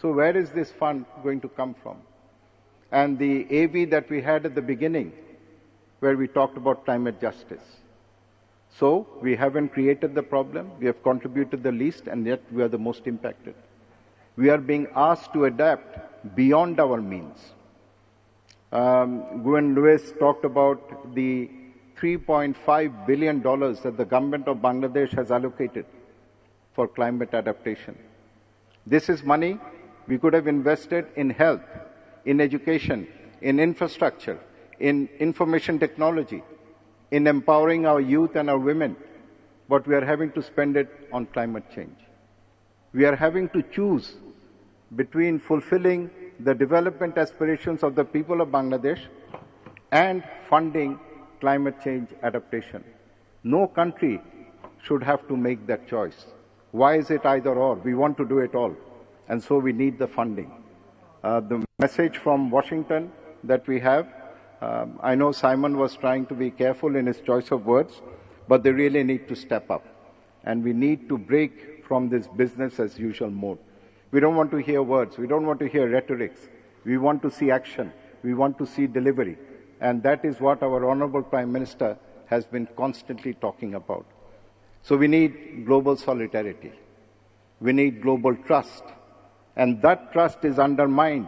Speaker 8: So where is this fund going to come from? And the AV that we had at the beginning, where we talked about climate justice. So we haven't created the problem, we have contributed the least, and yet we are the most impacted. We are being asked to adapt beyond our means. Gwen Lewis talked about the $3.5 billion that the government of Bangladesh has allocated for climate adaptation. This is money we could have invested in health, in education, in infrastructure, in information technology, in empowering our youth and our women, but we are having to spend it on climate change. We are having to choose between fulfilling the development aspirations of the people of Bangladesh and funding climate change adaptation. No country should have to make that choice. Why is it either or? We want to do it all, and so we need the funding. The message from Washington that we have, I know Simon was trying to be careful in his choice of words, but they really need to step up. And we need to break from this business as usual mode. We don't want to hear words. We don't want to hear rhetorics. We want to see action. We want to see delivery. And that is what our Honorable Prime Minister has been constantly talking about. So we need global solidarity. We need global trust. And that trust is undermined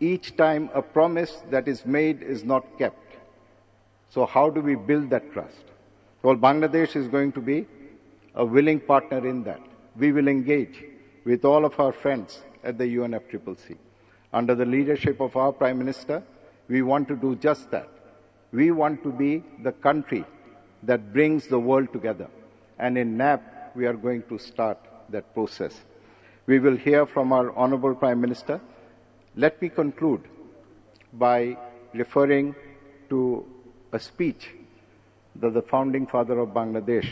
Speaker 8: each time a promise that is made is not kept. So how do we build that trust? Well, Bangladesh is going to be a willing partner in that. We will engage with all of our friends at the UNFCCC. Under the leadership of our Prime Minister, we want to do just that. We want to be the country that brings the world together. And in NAP, we are going to start that process. We will hear from our Honorable Prime Minister. Let me conclude by referring to a speech that the founding father of Bangladesh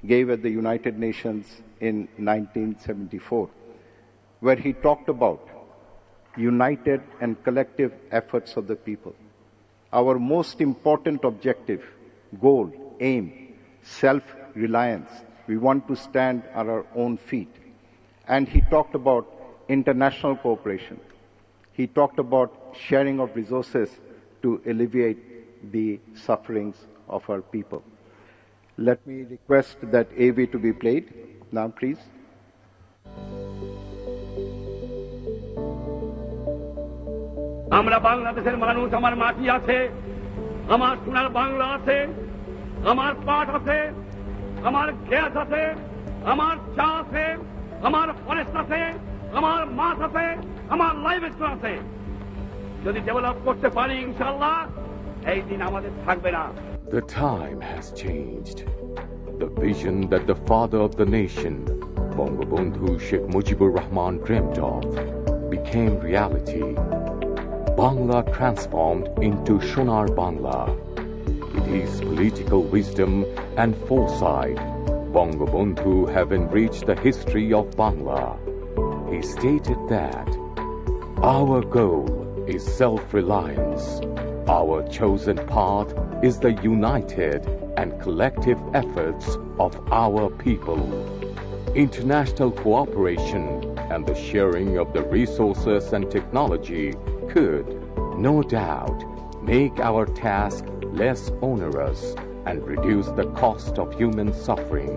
Speaker 8: gave at the United Nations in 1974, where he talked about united and collective efforts of the people. Our most important objective, goal, aim, self-reliance. We want to stand on our own feet. And he talked about international cooperation. He talked about sharing of resources to alleviate the sufferings of our people. Let me request that AV to be played. Now, please.
Speaker 9: আমরা বাংলাদেশের মানুষ, আমার মাটি আছে, আমার সোনার বাংলা আছে, আমার পাট আছে, আমার গ্যাস আছে, আমার চা আছে, আমার ফরেস্ট আছে, আমার মাছ আছে, আমার লাইভ স্টোর আছে। যদি ডেভেলপ করতে পারি ইনশাআল্লাহ এই দিন আমাদের থাকবে না।
Speaker 10: The time has changed. The vision that the father of the nation, Bangabandhu Sheikh Mujibur Rahman, dreamt of became reality. Bangla transformed into Sonar Bangla. With his political wisdom and foresight, Bangabandhu have enriched the history of Bangla. He stated that our goal is self-reliance. Our chosen path is the united and collective efforts of our people. International cooperation and the sharing of the resources and technology could, no doubt, make our task less onerous and reduce the cost of human suffering.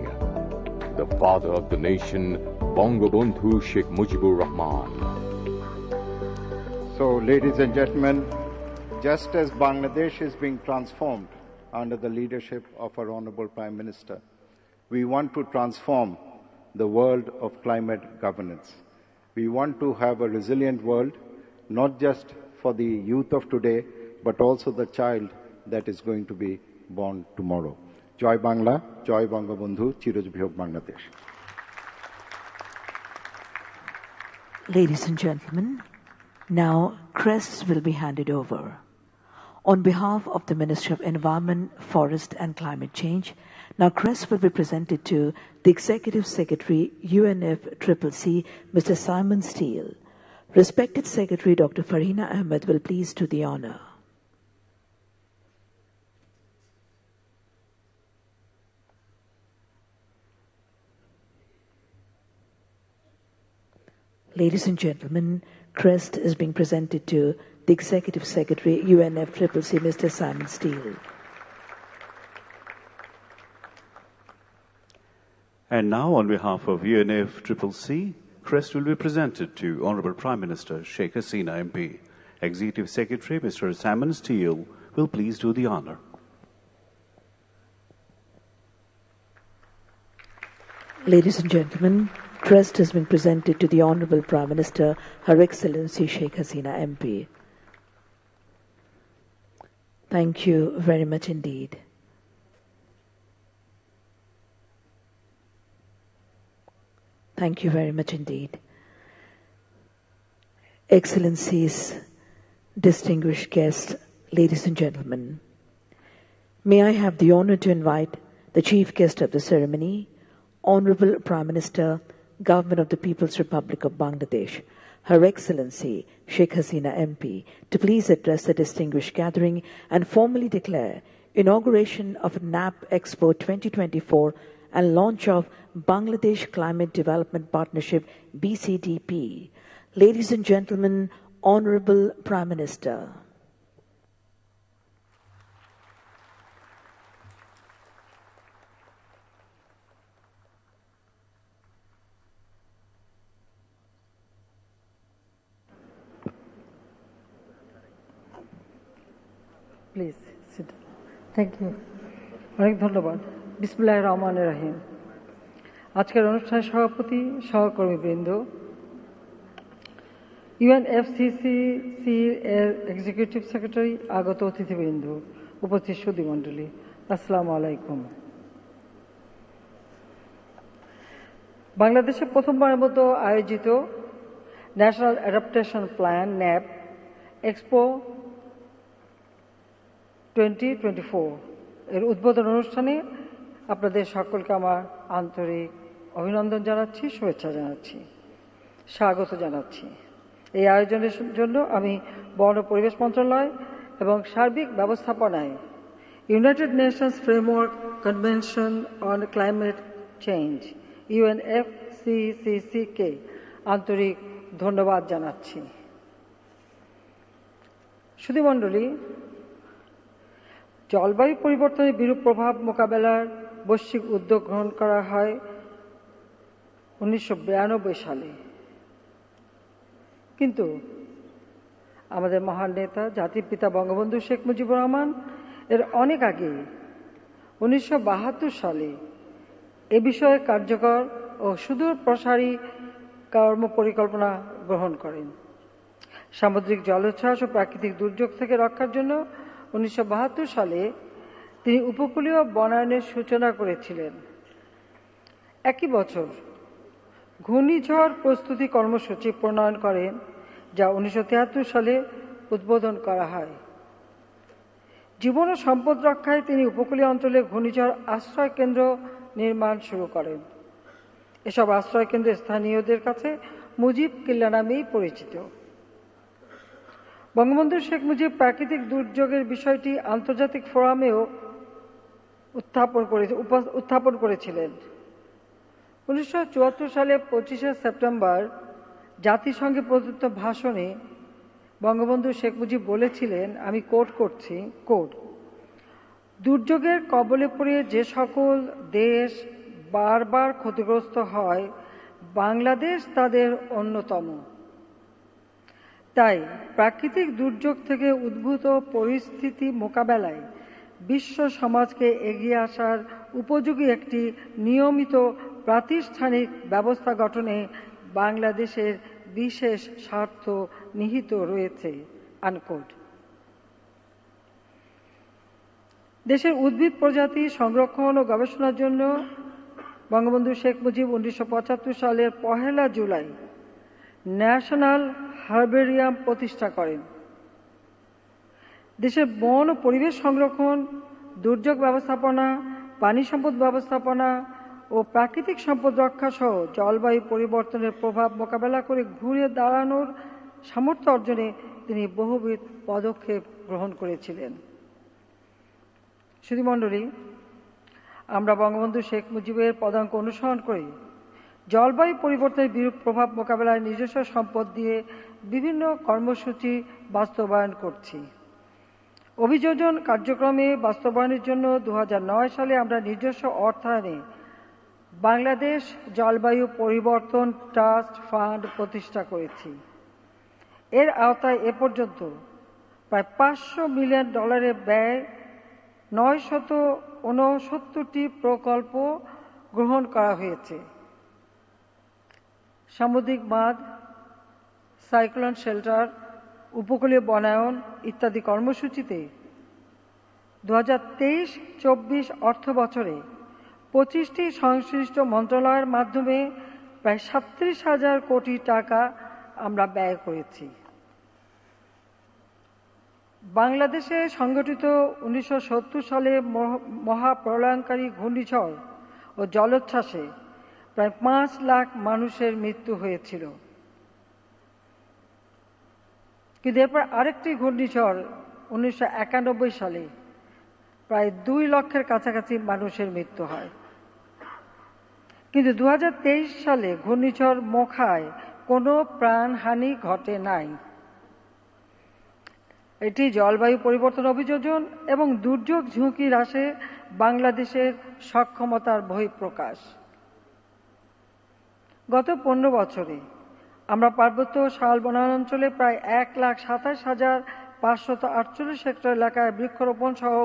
Speaker 10: The father of the nation, Bangabandhu Sheikh Mujibur Rahman.
Speaker 8: So, ladies and gentlemen, just as Bangladesh is being transformed under the leadership of our Honorable Prime Minister, we want to transform the world of climate governance. We want to have a resilient world, not just for the youth of today, but also the child that is going to be born tomorrow. Joy Bangla, Joy Bangabandhu, Chirojibhi Hok Bangladesh.
Speaker 2: Ladies and gentlemen, now crests will be handed over. On behalf of the Ministry of Environment, Forest and Climate Change, now crests will be presented to the Executive Secretary, UNFCCC, Mr. Simon Steele. Respected Secretary Dr. Farhina Ahmed will please do the honor. Ladies and gentlemen, crest is being presented to the Executive Secretary, UNFCCC, Mr. Simon Steele.
Speaker 1: And now, on behalf of UNFCCC, crest will be presented to Honorable Prime Minister Sheikh Hasina MP. Executive Secretary Mr. Simon Steele will please do the honor.
Speaker 2: Ladies and gentlemen, crest has been presented to the Honorable Prime Minister, Her Excellency Sheikh Hasina MP. Thank you very much indeed. Thank you very much indeed. Excellencies, distinguished guests, ladies and gentlemen, may I have the honor to invite the chief guest of the ceremony, Honorable Prime Minister, Government of the People's Republic of Bangladesh, Her Excellency Sheikh Hasina MP, to please address the distinguished gathering and formally declare inauguration of NAP Expo 2024 and launch of Bangladesh Climate Development Partnership BCDP. Ladies and gentlemen, Honorable Prime Minister.
Speaker 11: Please sit. Thank you. অনেক ধন্যবাদ। বিসমিল্লাহির রহমানির রহিম। আজকের অনুষ্ঠানের সভাপতি, সহকর্মীবৃন্দ, UNFCCC এর executive secretary, আগত অতিথিবৃন্দ, উপস্থিত সুধীমণ্ডলী, আসসালামু আলাইকুম। বাংলাদেশে প্রথমবারের মতো আয়োজিত national adaptation plan NAP expo 2024 এর উদ্বোধন অনুষ্ঠানে আপনাদের সকলকে আমার আন্তরিক অভিনন্দন জানাচ্ছি, শুভেচ্ছা জানাচ্ছি, স্বাগত জানাচ্ছি। এই আয়োজনের জন্য আমি বন ও পরিবেশ মন্ত্রণালয় এবং সার্বিক ব্যবস্থাপনায় United Nations framework convention on climate change UNFCCC কে আন্তরিক ধন্যবাদ জানাচ্ছি। সুধীমণ্ডলী, জলবায়ু পরিবর্তনের বিরূপ প্রভাব মোকাবেলার বৈশ্বিক উদ্যোগ গ্রহণ করা হয় 1992 সালে, কিন্তু আমাদের মহান নেতা জাতির পিতা বঙ্গবন্ধু শেখ মুজিবুর রহমান এর অনেক আগে 1972 সালে এ বিষয়ে কার্যকর ও সুদূর প্রসারী কর্মপরিকল্পনা গ্রহণ করেন। সামুদ্রিক জলোচ্ছ্বাস ও প্রাকৃতিক দুর্যোগ থেকে রক্ষার জন্য 1972 সালে তিনি উপকূলীয় বনায়নের সূচনা করেছিলেন। একই বছর ঘূর্ণিঝড় প্রস্তুতি কর্মসূচি প্রণয়ন করেন, যা 1973 সালে উদ্বোধন করা হয়। জীবন ও সম্পদ রক্ষায় তিনি উপকূলীয় অঞ্চলে ঘূর্ণিঝড় আশ্রয় কেন্দ্র নির্মাণ শুরু করেন। এসব আশ্রয় কেন্দ্র স্থানীয়দের কাছে মুজিব কিল্লা নামেই পরিচিত। বঙ্গবন্ধু শেখ মুজিব প্রাকৃতিক দুর্যোগের বিষয়টি আন্তর্জাতিক ফোরামেও উত্থাপন করেছিলেন। 1974 সালে 25শে সেপ্টেম্বর জাতিসংঘে প্রদত্ত ভাষণে বঙ্গবন্ধু শেখ মুজিব বলেছিলেন, আমি কোট করছি, দুর্যোগের কবলে পড়ে যে সকল দেশ বারবার ক্ষতিগ্রস্ত হয়, বাংলাদেশ তাদের অন্যতম। তাই প্রাকৃতিক দুর্যোগ থেকে উদ্ভূত পরিস্থিতি মোকাবেলায় বিশ্ব সমাজকে এগিয়ে আসার উপযোগী একটি নিয়মিত প্রাতিষ্ঠানিক ব্যবস্থা গঠনে বাংলাদেশের বিশেষ স্বার্থ নিহিত রয়েছে। আনকোট। দেশের উদ্ভিদ প্রজাতি সংরক্ষণ ও গবেষণার জন্য বঙ্গবন্ধু শেখ মুজিব 1975 সালের 1 জুলাই ন্যাশনাল হার্বেরিয়াম প্রতিষ্ঠা করেন। দেশের বন ও পরিবেশ সংরক্ষণ, দুর্যোগ ব্যবস্থাপনা, পানি সম্পদ ব্যবস্থাপনা ও প্রাকৃতিক সম্পদ রক্ষা সহ জলবায়ু পরিবর্তনের প্রভাব মোকাবেলা করে ঘুরে দাঁড়ানোর সামর্থ্য অর্জনে তিনি বহুবিধ পদক্ষেপ গ্রহণ করেছিলেন। সুধীমণ্ডলী, আমরা বঙ্গবন্ধু শেখ মুজিবের পদাঙ্ক অনুসরণ করি জলবায়ু পরিবর্তনের বিরূপ প্রভাব মোকাবেলায় নিজস্ব সম্পদ দিয়ে বিভিন্ন কর্মসূচি বাস্তবায়ন করছি। অভিযোজন কার্যক্রমে বাস্তবায়নের জন্য 2009 সালে আমরা নিজস্ব অর্থায়নে বাংলাদেশ জলবায়ু পরিবর্তন ট্রাস্ট ফান্ড প্রতিষ্ঠা করেছি। এর আওতায় এ পর্যন্ত প্রায় $500 মিলিয়ন ব্যয় 969টি প্রকল্প গ্রহণ করা হয়েছে। সামুদ্রিক বাঁধ, সাইক্লোন শেল্টার, উপকূলীয় বনায়ন ইত্যাদি কর্মসূচিতে 2023-24 অর্থ বছরে 25টি সংশ্লিষ্ট মন্ত্রণালয়ের মাধ্যমে প্রায় 37,000 কোটি টাকা আমরা ব্যয় করেছি। বাংলাদেশে সংঘটিত 1970 সালে মহাপ্রলয়ঙ্কারী ঘূর্ণিঝড় ও জলোচ্ছ্বাসে প্রায় 5 লাখ মানুষের মৃত্যু হয়েছিল। কিন্তু এরপর আরেকটি ঘূর্ণিঝড় 1991 সালে প্রায় 2 লক্ষের কাছাকাছি মানুষের মৃত্যু হয়। কিন্তু 2023 সালে ঘূর্ণিঝড় মোখায় কোনো প্রাণহানি ঘটে নাই। এটি জলবায়ু পরিবর্তন অভিযোজন এবং দুর্যোগ ঝুঁকি হ্রাসে বাংলাদেশের সক্ষমতার বহিঃপ্রকাশ। গত 15 বছরে আমরা পার্বত্য শাল বনাঞ্চলে প্রায় 1,27,548 হেক্টর এলাকায় বৃক্ষরোপণ সহ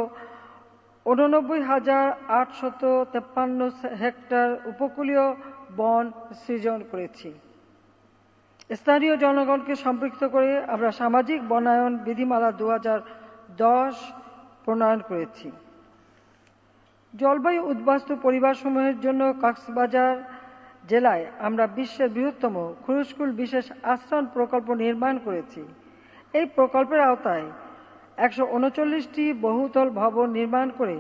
Speaker 11: 89,853 হেক্টর উপকূলীয় বন সৃজন করেছি। স্থানীয় জনগণকে সম্পৃক্ত করে আমরা সামাজিক বনায়ন বিধিমালা 2010 প্রণয়ন করেছি। জলবায়ু উদ্বাস্তু পরিবারসমূহের জন্য কক্সবাজার জেলায় আমরা বিশ্বের বৃহত্তম খুরুশকুল বিশেষ আশ্রয়ণ প্রকল্প নির্মাণ করেছি। এই প্রকল্পের আওতায় 139টি বহুতল ভবন নির্মাণ করে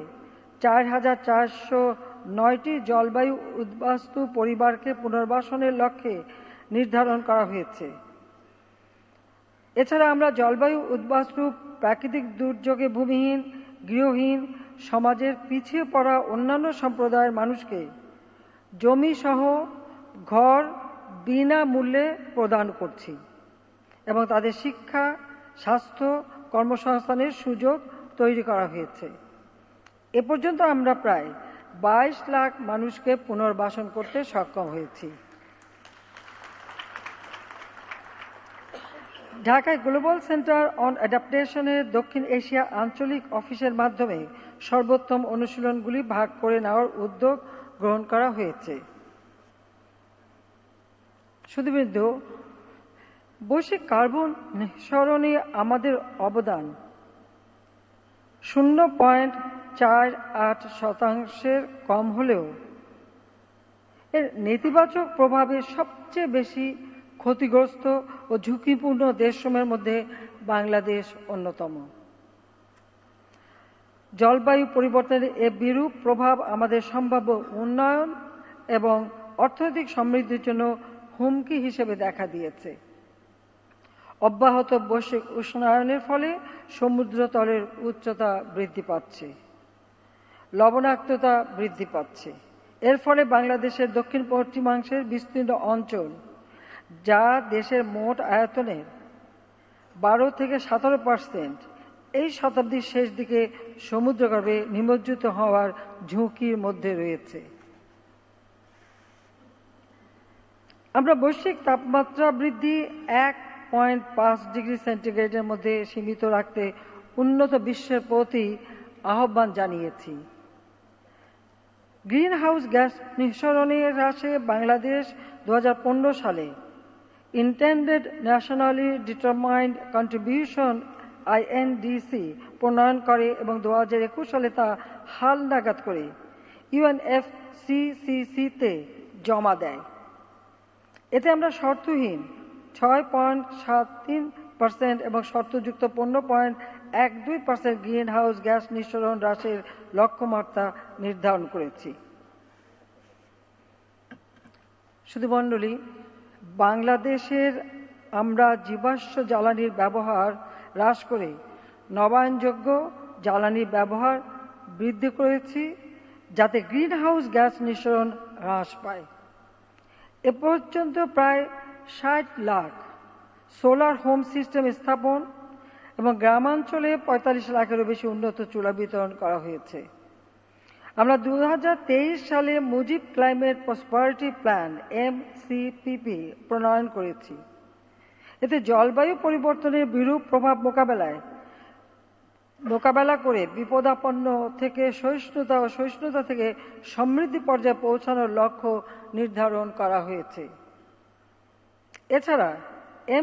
Speaker 11: 4,409টি জলবায়ু উদ্বাস্তু পরিবারকে পুনর্বাসনের লক্ষ্যে নির্ধারণ করা হয়েছে। এছাড়া আমরা জলবায়ু উদ্বাস্তু প্রাকৃতিক দুর্যোগে ভূমিহীন, গৃহহীন, সমাজের পিছিয়ে পড়া অন্যান্য সম্প্রদায়ের মানুষকে জমি সহ ঘর বিনামূল্যে প্রদান করছি এবং তাদের শিক্ষা, স্বাস্থ্য, কর্মসংস্থানের সুযোগ তৈরি করা হয়েছে। এ পর্যন্ত আমরা প্রায় 22 লাখ মানুষকে পুনর্বাসন করতে সক্ষম হয়েছি। ঢাকায় গ্লোবাল সেন্টার অন অ্যাডাপ্টেশনের দক্ষিণ এশিয়া আঞ্চলিক অফিসের মাধ্যমে সর্বোত্তম অনুশীলনগুলি ভাগ করে নেওয়ার উদ্যোগ গ্রহণ করা হয়েছে। শুধুবৃন্দ, বৈশ্বিক কার্বন নিঃসরণে আমাদের অবদান 0.48% কম হলেও এর নেতিবাচক প্রভাবে সবচেয়ে বেশি ক্ষতিগ্রস্ত ও ঝুঁকিপূর্ণ দেশসমূহের মধ্যে বাংলাদেশ অন্যতম। জলবায়ু পরিবর্তনের এ বিরূপ প্রভাব আমাদের সম্ভাব্য উন্নয়ন এবং অর্থনৈতিক সমৃদ্ধির জন্য হুমকি হিসেবে দেখা দিয়েছে। অব্যাহত বৈশ্বিক উষ্ণায়নের ফলে সমুদ্রতলের উচ্চতা বৃদ্ধি পাচ্ছে, লবণাক্ততা বৃদ্ধি পাচ্ছে। এর ফলে বাংলাদেশের দক্ষিণ পশ্চিমাংশের বিস্তীর্ণ অঞ্চল, যা দেশের মোট আয়তনের 12 থেকে 17%, এই শতাব্দীর শেষ দিকে সমুদ্রগর্ভে নিমজ্জিত হওয়ার ঝুঁকির মধ্যে রয়েছে। আমরা বৈশ্বিক তাপমাত্রা বৃদ্ধি 1.5 ডিগ্রি সেন্টিগ্রেডের মধ্যে সীমিত রাখতে উন্নত বিশ্বের প্রতি আহ্বান জানিয়েছি। গ্রিন হাউস গ্যাস নিঃসরণে হ্রাসে বাংলাদেশ 2015 সালে intended nationally determined contribution INDC প্রণয়ন করে এবং 2021 সালে তা হালনাগাদ করে UNFCCC-তে জমা দেয়। এতে আমরা শর্তহীন 6.73% এবং শর্তযুক্ত 15.12% গ্রিন হাউস গ্যাস নিঃসরণ হ্রাসের লক্ষ্যমাত্রা নির্ধারণ করেছি। শুধু মণ্ডলী, বাংলাদেশের আমরা জীবাশ্ম জ্বালানির ব্যবহার হ্রাস করে নবায়নযোগ্য জ্বালানির ব্যবহার বৃদ্ধি করেছি, যাতে গ্রিন হাউস গ্যাস নিঃসরণ হ্রাস পায়। এ পর্যন্ত প্রায় 60 লাখ সোলার হোম সিস্টেম স্থাপন এবং গ্রামাঞ্চলে 45 লাখেরও বেশি উন্নত চুলা বিতরণ করা হয়েছে। আমরা 2023 সালে Mujib climate prosperity plan MCPP প্রণয়ন করেছি। এতে জলবায়ু পরিবর্তনের বিরূপ প্রভাব মোকাবেলা করে বিপদাপন্ন থেকে সহিষ্ণুতা ও সহিষ্ণুতা থেকে সমৃদ্ধি পর্যায়ে পৌঁছানোর লক্ষ্য নির্ধারণ করা হয়েছে। এছাড়া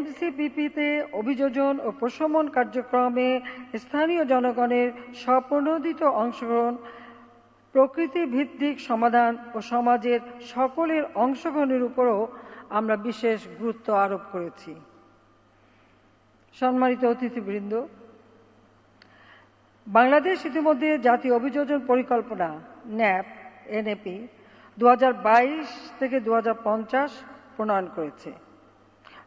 Speaker 11: MCPP-তে অভিযোজন ও প্রশমন কার্যক্রমে স্থানীয় জনগণের স্বপ্রণোদিত অংশগ্রহণ, প্রকৃতি ভিত্তিক সমাধান ও সমাজের সকলের অংশগ্রহণের উপরও আমরা বিশেষ গুরুত্ব আরোপ করেছি। সম্মানিত অতিথিবৃন্দ, বাংলাদেশ ইতিমধ্যে জাতীয় অভিযোজন পরিকল্পনা NAP 2022 থেকে 2050 প্রণয়ন করেছে।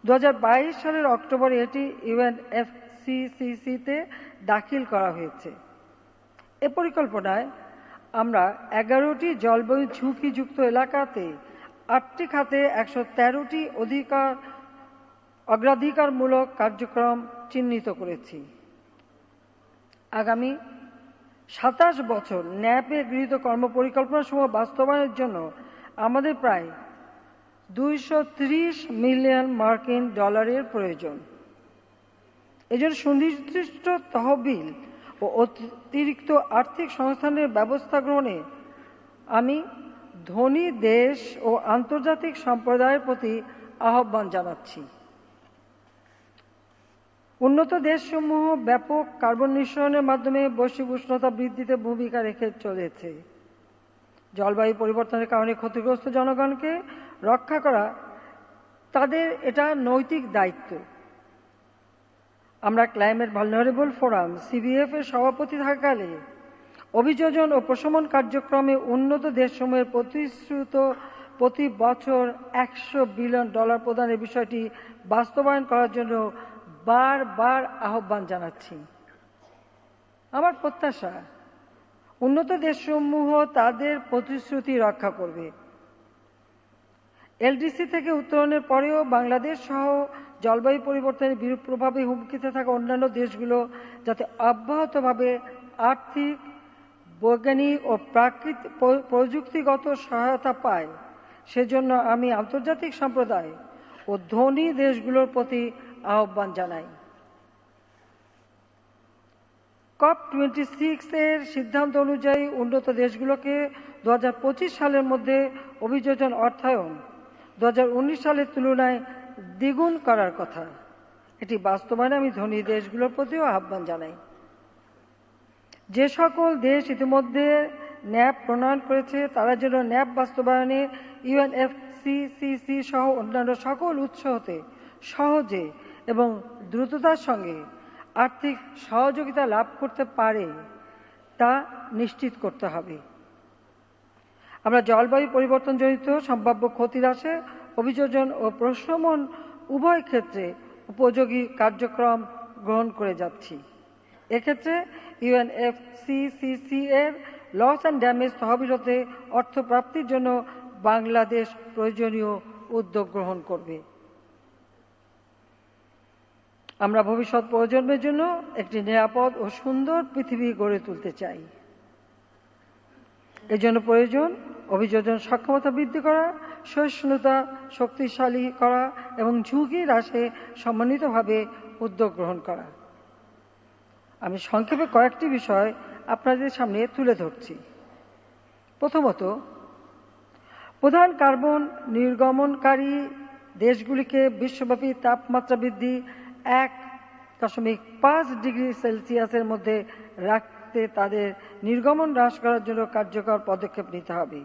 Speaker 11: 2022 সালের অক্টোবরে এটি UNFCCC-তে দাখিল করা হয়েছে। এ পরিকল্পনায় আমরা 11টি জলবায়ু ঝুঁকিযুক্ত এলাকাতে 8টি খাতে 113টি অগ্রাধিকারমূলক কার্যক্রম চিহ্নিত করেছি। আগামী 27 বছর ন্যাপে গৃহীত কর্মপরিকল্পনাসমূহ বাস্তবায়নের জন্য আমাদের প্রায় $230 মিলিয়ন মার্কিন ডলারের প্রয়োজন। এজন্য সুনির্দিষ্ট তহবিল ও অতিরিক্ত আর্থিক সংস্থানের ব্যবস্থা গ্রহণে আমি ধনী দেশ ও আন্তর্জাতিক সম্প্রদায়ের প্রতি আহ্বান জানাচ্ছি। উন্নত দেশসমূহ ব্যাপক কার্বন নিঃসরণের মাধ্যমে বৈশ্বিক উষ্ণতা বৃদ্ধিতে ভূমিকা রেখে চলেছে। জলবায়ু পরিবর্তনের কারণে ক্ষতিগ্রস্ত জনগণকে রক্ষা করা তাদের এটা নৈতিক দায়িত্ব। আমরা ক্লাইমেট ভালনারেবল ফোরাম CVF এর সভাপতি থাকাকালে অভিযোজন ও প্রশমন কার্যক্রমে উন্নত দেশসমূহের প্রতিশ্রুত প্রতি বছর $100 বিলিয়ন প্রদানের বিষয়টি বাস্তবায়ন করার জন্য বারবার আহ্বান জানাচ্ছি। আমার প্রত্যাশা উন্নত দেশসমূহ তাদের প্রতিশ্রুতি রক্ষা করবে। LDC থেকে উত্তরণের পরেও বাংলাদেশ সহ জলবায়ু পরিবর্তনের বিরূপ প্রভাবে হুমকিতে থাকা অন্যান্য দেশগুলো যাতে অব্যাহতভাবে আর্থিক, বৈজ্ঞানিক ও প্রযুক্তিগত সহায়তা পায়, সেজন্য আমি আন্তর্জাতিক সম্প্রদায় ও ধনী দেশগুলোর প্রতি আহ্বান জানাই। COP26 এর সিদ্ধান্ত অনুযায়ী উন্নত দেশগুলোকে 2025 সালের মধ্যে অভিযোজন অর্থায়ন 2019 সালের তুলনায় দ্বিগুণ করার কথা। এটি বাস্তবায়নে আমি ধনী দেশগুলোর প্রতিও আহ্বান জানাই। যে সকল দেশ ইতিমধ্যে ন্যাপ প্রণয়ন করেছে তারা যেন ন্যাপ বাস্তবায়নে UNFCCC সহ অন্যান্য সকল উৎস হতে সহজে এবং দ্রুততার সঙ্গে আর্থিক সহযোগিতা লাভ করতে পারে তা নিশ্চিত করতে হবে। আমরা জলবায়ু পরিবর্তনজনিত সম্ভাব্য ক্ষতির হ্রাসে অভিযোজন ও প্রশমন উভয় ক্ষেত্রে উপযোগী কার্যক্রম গ্রহণ করে যাচ্ছি। এক্ষেত্রে UNFCCC এর লস অ্যান্ড ড্যামেজ তহবিল হতে অর্থ প্রাপ্তির জন্য বাংলাদেশ প্রয়োজনীয় উদ্যোগ গ্রহণ করবে। আমরা ভবিষ্যৎ প্রজন্মের জন্য একটি নিরাপদ ও সুন্দর পৃথিবী গড়ে তুলতে চাই। এজন্য প্রয়োজন অভিযোজন সক্ষমতা বৃদ্ধি করা, সহিষ্ণুতা শক্তিশালী করা এবং ঝুঁকি হ্রাসে সমন্বিতভাবে উদ্যোগ গ্রহণ করা। আমি সংক্ষেপে কয়েকটি বিষয় আপনাদের সামনে তুলে ধরছি। প্রথমত, প্রধান কার্বন নির্গমনকারী দেশগুলিকে বিশ্বব্যাপী তাপমাত্রা বৃদ্ধি 1.5 ডিগ্রি সেলসিয়াসের মধ্যে রাখতে তাদের নির্গমন হ্রাস করার জন্য কার্যকর পদক্ষেপ নিতে হবে।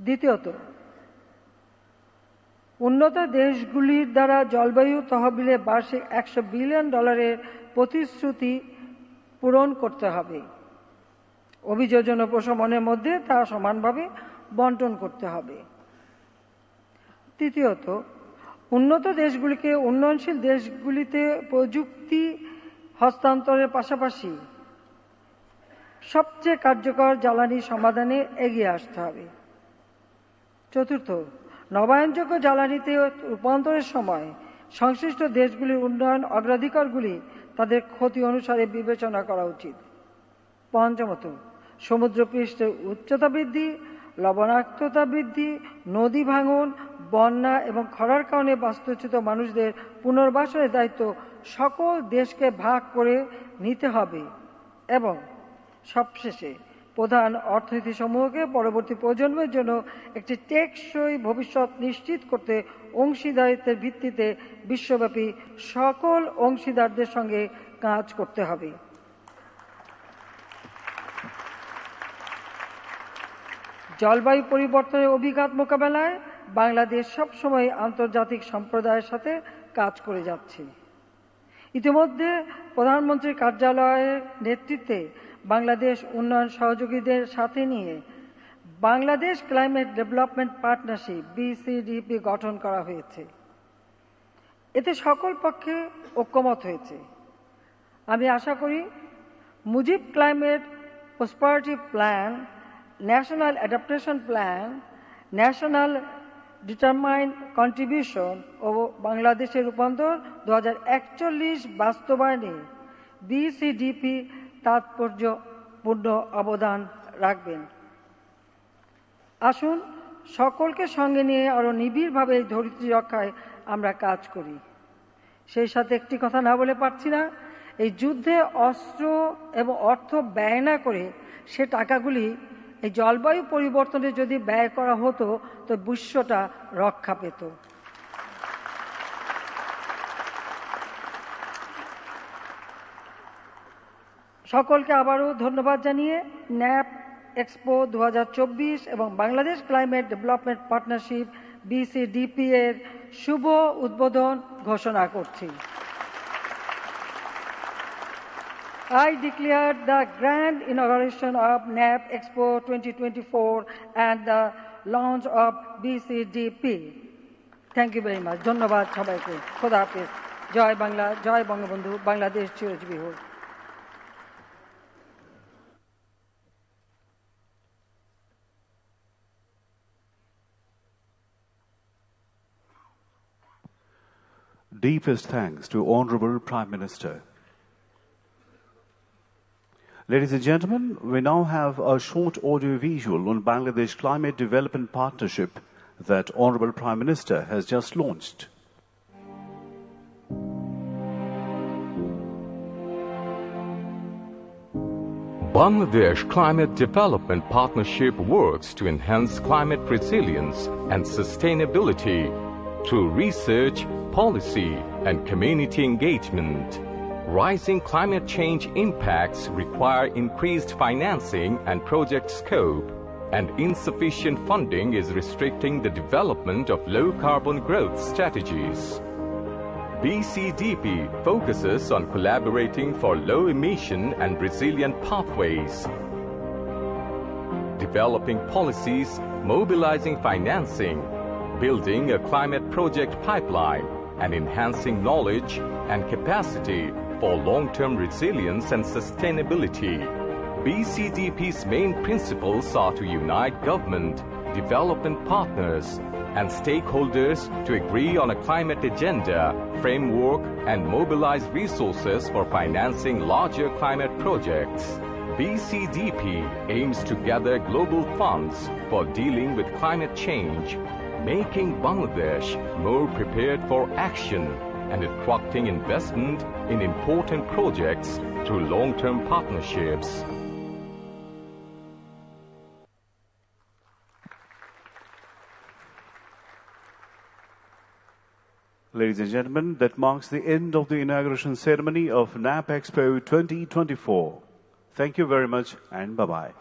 Speaker 11: দ্বিতীয়ত, উন্নত দেশগুলির দ্বারা জলবায়ু তহবিলে বার্ষিক $100 বিলিয়ন প্রতিশ্রুতি পূরণ করতে হবে। অভিযোজন ও প্রশমনের মধ্যে তা সমানভাবে বন্টন করতে হবে। তৃতীয়ত, উন্নত দেশগুলিকে উন্নয়নশীল দেশগুলিতে প্রযুক্তি হস্তান্তরের পাশাপাশি সবচেয়ে কার্যকর জ্বালানি সমাধানে এগিয়ে আসতে হবে। চতুর্থ, নবায়নযোগ্য জ্বালানিতে রূপান্তরের সময় সংশ্লিষ্ট দেশগুলির উন্নয়ন অগ্রাধিকারগুলি তাদের ক্ষতি অনুসারে বিবেচনা করা উচিত। পঞ্চমত, সমুদ্রপৃষ্ঠের উচ্চতা বৃদ্ধি, লবণাক্ততা বৃদ্ধি, নদী ভাঙন, বন্যা এবং খরার কারণে বাস্তুচ্যুত মানুষদের পুনর্বাসনের দায়িত্ব সকল দেশকে ভাগ করে নিতে হবে। এবং সবশেষে প্রধান অর্থনীতি সমূহকে পরবর্তী প্রজন্মের জন্য একটি টেকসই ভবিষ্যৎ নিশ্চিত করতে অংশীদারিত্বের ভিত্তিতে বিশ্বব্যাপী সকল অংশীদারদের সঙ্গে কাজ করতে হবে। জলবায়ু পরিবর্তনের অভিঘাত মোকাবেলায় বাংলাদেশ সবসময় আন্তর্জাতিক সম্প্রদায়ের সাথে কাজ করে যাচ্ছে। ইতিমধ্যে প্রধানমন্ত্রীর কার্যালয়ের নেতৃত্বে বাংলাদেশ উন্নয়ন সহযোগীদের সাথে নিয়ে Bangladesh climate development partnership BCPD গঠন করা হয়েছে। এতে সকল পক্ষে ঐক্যমত হয়েছে। আমি আশা করি Mujib climate prosperity plan, national adaptation plan national determined contribution ও বাংলাদেশের রূপান্তর 2041 বাস্তবায়নে বিসিডিপি তাৎপর্যপূর্ণ অবদান রাখবেন। আসুন সকলকে সঙ্গে নিয়ে আরো নিবিড়ভাবে এই ধরিত্রী রক্ষায় আমরা কাজ করি। সেই সাথে একটি কথা না বলে পারছি না, এই যুদ্ধে অস্ত্র এবং অর্থ ব্যয় না করে সে টাকাগুলি এই জলবায়ু পরিবর্তনে যদি ব্যয় করা হতো তো বিশ্বটা রক্ষা পেত। সকলকে আবারও ধন্যবাদ জানিয়ে ন্যাপ এক্সপো 2024 এবং বাংলাদেশ ক্লাইমেট ডেভেলপমেন্ট পার্টনারশিপ বিসিডিপি এর শুভ উদ্বোধন ঘোষণা করছি। I declare the grand inauguration of NAP Expo 2024 and the launch of BCDP. Thank you very much. ধন্যবাদ সবাইকে। খোদা হাফেজ। জয় বাংলা, জয় বঙ্গবন্ধু, বাংলাদেশ চিরজীবী হোক।
Speaker 1: Deepest thanks to Honorable Prime Minister. Ladies and gentlemen, we now have a short audio-visual on Bangladesh Climate Development Partnership that Honorable Prime Minister has just launched.
Speaker 10: Bangladesh Climate Development Partnership works to enhance climate resilience and sustainability through research, policy, and community engagement. Rising climate change impacts require increased financing and project scope, and insufficient funding is restricting the development of low-carbon growth strategies. BCDP focuses on collaborating for low-emission and resilient pathways, developing policies, mobilizing financing, building a climate project pipeline, and enhancing knowledge and capacity for long-term resilience and sustainability. BCDP's main principles are to unite government, development partners, and stakeholders to agree on a climate agenda, framework, and mobilize resources for financing larger climate projects. BCDP aims to gather global funds for dealing with climate change, making Bangladesh more prepared for action and attracting investment in important projects through long-term partnerships.
Speaker 1: Ladies and gentlemen, that marks the end of the inauguration ceremony of NAP Expo 2024. Thank you very much and bye-bye.